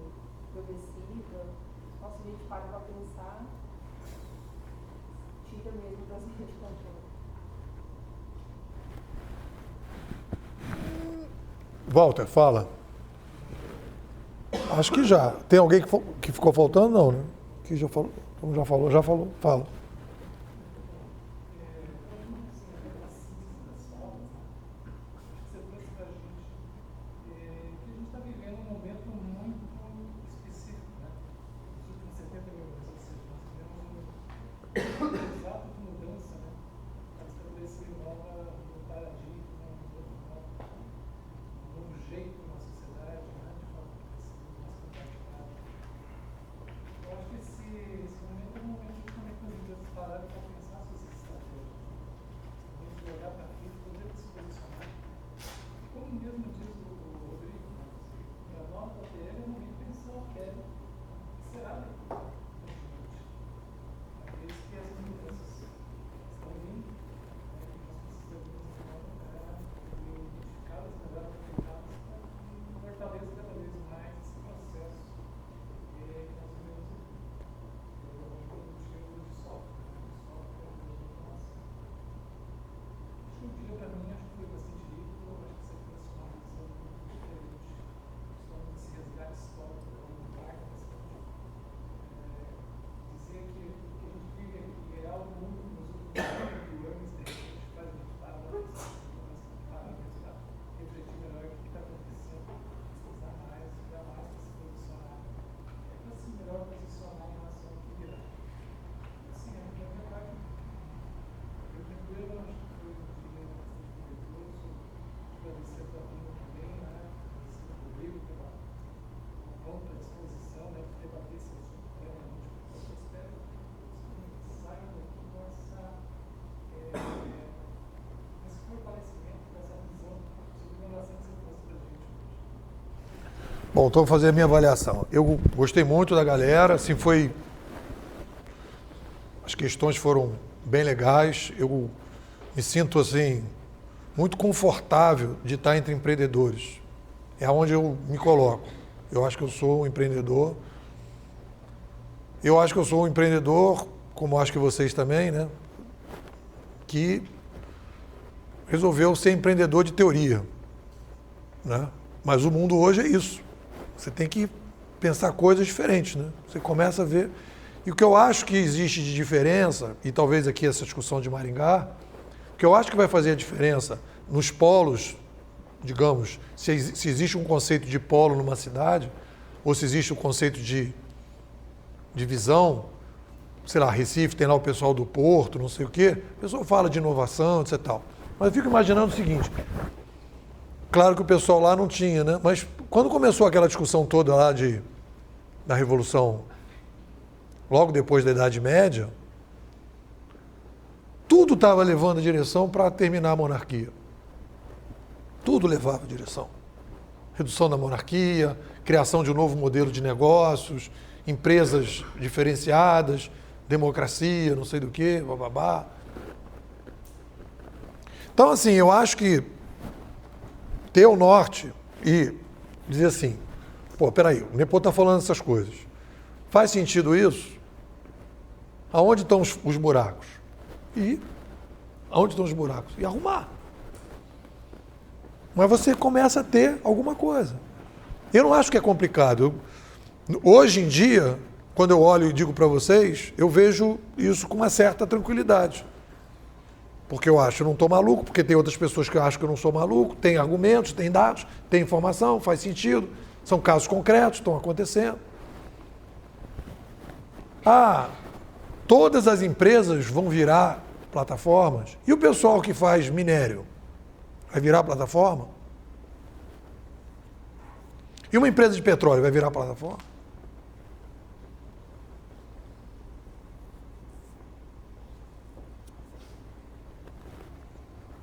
progressiva, nossa, a gente para pensar, tira mesmo da zona de controle. Walter, fala. Acho que já. Tem alguém que ficou faltando? Não, né? Que já falou. Já falou. Fala. Bom, então vou fazer a minha avaliação. Eu gostei muito da galera, assim, as questões foram bem legais. Eu me sinto, assim, muito confortável de estar entre empreendedores. É onde eu me coloco. Eu acho que eu sou um empreendedor. Eu acho que eu sou um empreendedor, como acho que vocês também, né? Que resolveu ser empreendedor de teoria, né? Mas o mundo hoje é isso. Você tem que pensar coisas diferentes, né? Você começa a ver. E o que eu acho que existe de diferença, e talvez aqui essa discussão de Maringá, o que eu acho que vai fazer a diferença nos polos, digamos, se existe um conceito de polo numa cidade, ou se existe um conceito de visão, sei lá, Recife tem lá o pessoal do Porto, não sei o quê, o pessoal fala de inovação, etc. Tal. Mas eu fico imaginando o seguinte, claro que o pessoal lá não tinha, né? Mas quando começou aquela discussão toda lá da Revolução, logo depois da Idade Média, tudo estava levando a direção para terminar a monarquia. Tudo levava a direção. Redução da monarquia, criação de um novo modelo de negócios, empresas diferenciadas, democracia, não sei do quê, bababá. Então, assim, eu acho que ter o norte e dizer assim, pô, peraí, o Nepô está falando essas coisas. Faz sentido isso? Aonde estão os buracos? E aonde estão os buracos? E arrumar. Mas você começa a ter alguma coisa. Eu não acho que é complicado. Hoje em dia, quando eu olho e digo para vocês, eu vejo isso com uma certa tranquilidade. Porque eu acho que eu não estou maluco, porque tem outras pessoas que acham que eu não sou maluco, tem argumentos, tem dados, tem informação, faz sentido, são casos concretos, estão acontecendo. Todas as empresas vão virar plataformas. E o pessoal que faz minério vai virar plataforma? E uma empresa de petróleo vai virar plataforma?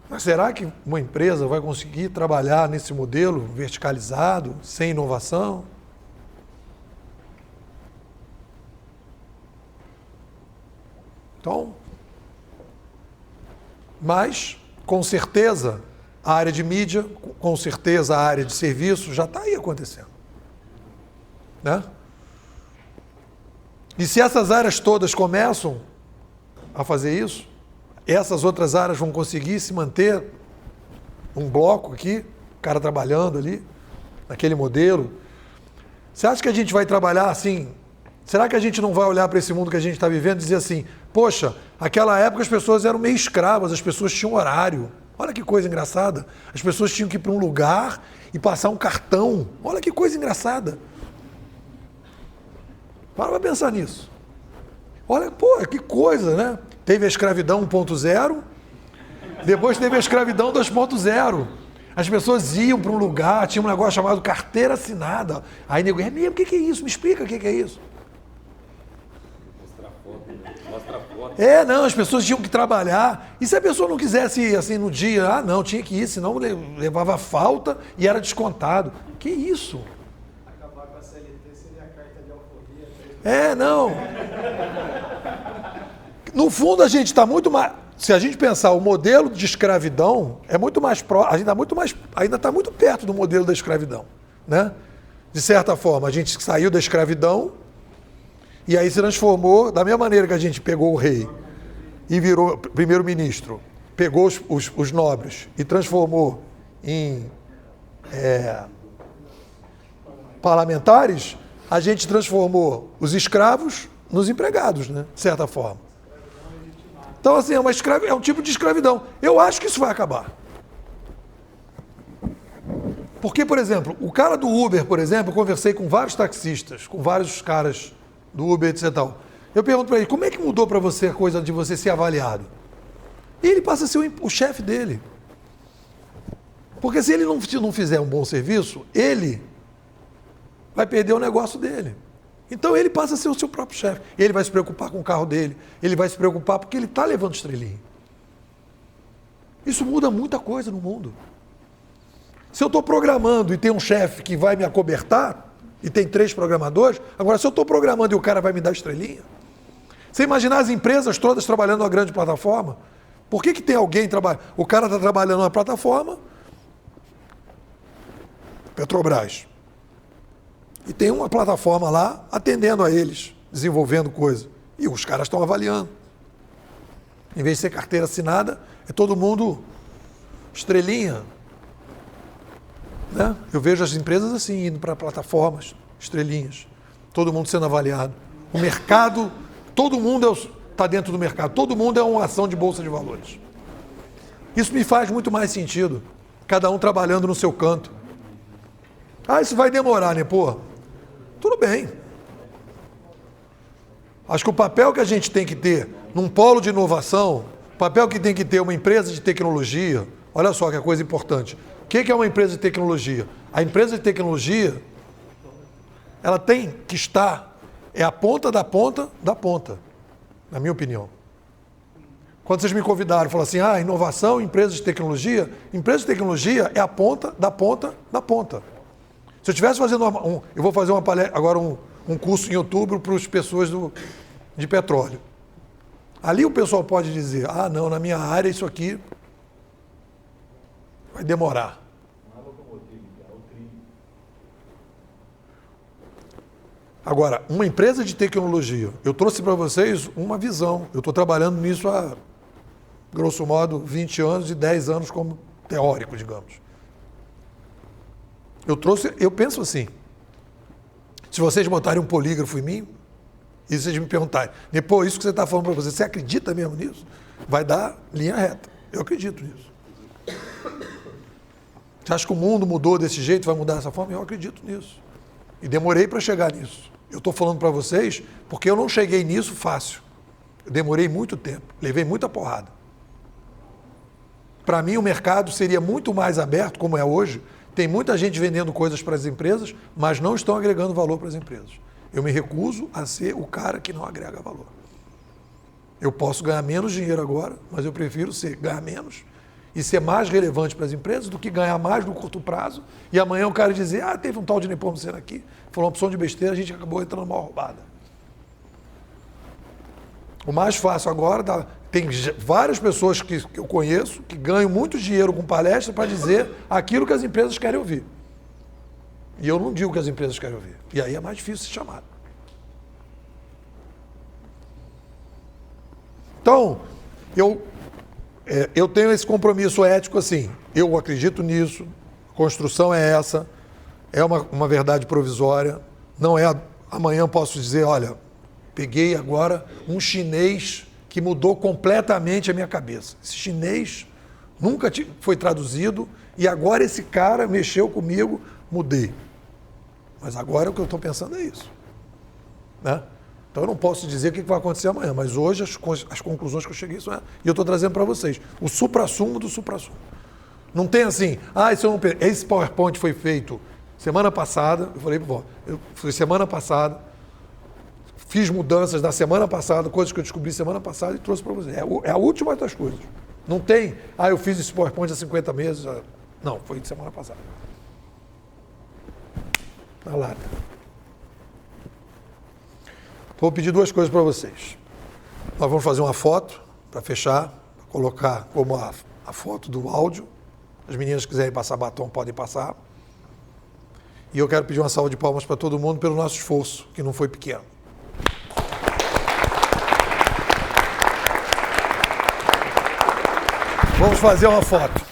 Mas será que uma empresa vai conseguir trabalhar nesse modelo verticalizado, sem inovação? Então, mas, com certeza, a área de mídia, com certeza a área de serviço já está aí acontecendo. Né? E se essas áreas todas começam a fazer isso, essas outras áreas vão conseguir se manter um bloco aqui, o cara trabalhando ali, naquele modelo. Você acha que a gente vai trabalhar assim? Será que a gente não vai olhar para esse mundo que a gente está vivendo e dizer assim, poxa, aquela época as pessoas eram meio escravas, as pessoas tinham horário. Olha que coisa engraçada. As pessoas tinham que ir para um lugar e passar um cartão. Olha que coisa engraçada. Para pensar nisso. Olha, pô, que coisa, né? Teve a escravidão 1.0, depois teve a escravidão 2.0. As pessoas iam para um lugar, tinha um negócio chamado carteira assinada. Aí nego, é mesmo? O que é isso? Me explica o que é isso. Mostra foto. Não, as pessoas tinham que trabalhar. E se a pessoa não quisesse, assim, no dia, não, tinha que ir, senão levava falta e era descontado. Que isso? Acabar com a CLT seria a carta de alforria. Não. No fundo, a gente está muito mais... Se a gente pensar, o modelo de escravidão é muito mais ainda está muito perto do modelo da escravidão, né? De certa forma, a gente saiu da escravidão e aí se transformou, da mesma maneira que a gente pegou o rei e virou primeiro-ministro, pegou os nobres e transformou em parlamentares, a gente transformou os escravos nos empregados, né? De certa forma. Então, assim, é um tipo de escravidão. Eu acho que isso vai acabar. Porque, por exemplo, o cara do Uber, por exemplo, eu conversei com vários taxistas, com vários caras do Uber, etc. Eu pergunto para ele, como é que mudou para você a coisa de você ser avaliado? E ele passa a ser o chefe dele. Porque se ele não fizer um bom serviço, ele vai perder o negócio dele. Então ele passa a ser o seu próprio chefe. Ele vai se preocupar com o carro dele. Ele vai se preocupar porque ele está levando estrelinha. Isso muda muita coisa no mundo. Se eu estou programando e tem um chefe que vai me acobertar, e tem 3 programadores, agora se eu estou programando e o cara vai me dar estrelinha, você imaginar as empresas todas trabalhando numa grande plataforma? Por que tem alguém trabalhando? O cara está trabalhando numa plataforma, Petrobras. E tem uma plataforma lá atendendo a eles, desenvolvendo coisa. E os caras estão avaliando. Em vez de ser carteira assinada, é todo mundo estrelinha. Né? Eu vejo as empresas assim, indo para plataformas, estrelinhas. Todo mundo sendo avaliado. O mercado, todo mundo está dentro do mercado. Todo mundo é uma ação de bolsa de valores. Isso me faz muito mais sentido. Cada um trabalhando no seu canto. Ah, isso vai demorar, né? Pô, tudo bem. Acho que o papel que a gente tem que ter num polo de inovação, o papel que tem que ter uma empresa de tecnologia, olha só que é coisa importante. O que é uma empresa de tecnologia? A empresa de tecnologia, ela tem que estar, é a ponta da ponta da ponta, na minha opinião. Quando vocês me convidaram, falaram assim, inovação, empresa de tecnologia é a ponta da ponta da ponta. Se eu estivesse fazendo eu vou fazer agora um curso em outubro para as pessoas de petróleo. Ali o pessoal pode dizer, não, na minha área isso aqui vai demorar. Agora, uma empresa de tecnologia, eu trouxe para vocês uma visão. Eu estou trabalhando nisso há, grosso modo, 20 anos e 10 anos como teórico, digamos. Eu penso assim, se vocês botarem um polígrafo em mim, e vocês me perguntarem, depois isso que você está falando para você acredita mesmo nisso? Vai dar linha reta. Eu acredito nisso. Você acha que o mundo mudou desse jeito, vai mudar dessa forma? Eu acredito nisso. E demorei para chegar nisso. Eu estou falando para vocês porque eu não cheguei nisso fácil. Eu demorei muito tempo, levei muita porrada. Para mim o mercado seria muito mais aberto, como é hoje. Tem muita gente vendendo coisas para as empresas, mas não estão agregando valor para as empresas. Eu me recuso a ser o cara que não agrega valor. Eu posso ganhar menos dinheiro agora, mas eu prefiro ganhar menos e ser mais relevante para as empresas do que ganhar mais no curto prazo e amanhã o cara dizer, teve um tal de Nepomuceno aqui, falou uma opção de besteira, a gente acabou entrando numa roubada. O mais fácil agora, tem várias pessoas que eu conheço que ganham muito dinheiro com palestra para dizer aquilo que as empresas querem ouvir. E eu não digo o que as empresas querem ouvir. E aí é mais difícil ser chamado. Então, eu tenho esse compromisso ético assim, eu acredito nisso, a construção é essa, é uma verdade provisória, não é amanhã eu posso dizer, olha, peguei agora um chinês que mudou completamente a minha cabeça. Esse chinês nunca foi traduzido e agora esse cara mexeu comigo, mudei. Mas agora o que eu estou pensando é isso. Né? Então eu não posso dizer o que vai acontecer amanhã, mas hoje as conclusões que eu cheguei são e eu estou trazendo para vocês. O suprassumo do suprassumo. Não tem assim, esse PowerPoint foi feito semana passada, eu falei, foi semana passada, fiz mudanças na semana passada, coisas que eu descobri semana passada e trouxe para vocês. É a última das coisas. Não tem, eu fiz esse PowerPoint há 50 meses. Não, foi de semana passada. Na lata. Vou pedir duas coisas para vocês. Nós vamos fazer uma foto para fechar, para colocar como a foto do áudio. As meninas que quiserem passar batom podem passar. E eu quero pedir uma salva de palmas para todo mundo pelo nosso esforço, que não foi pequeno. Vamos fazer uma foto.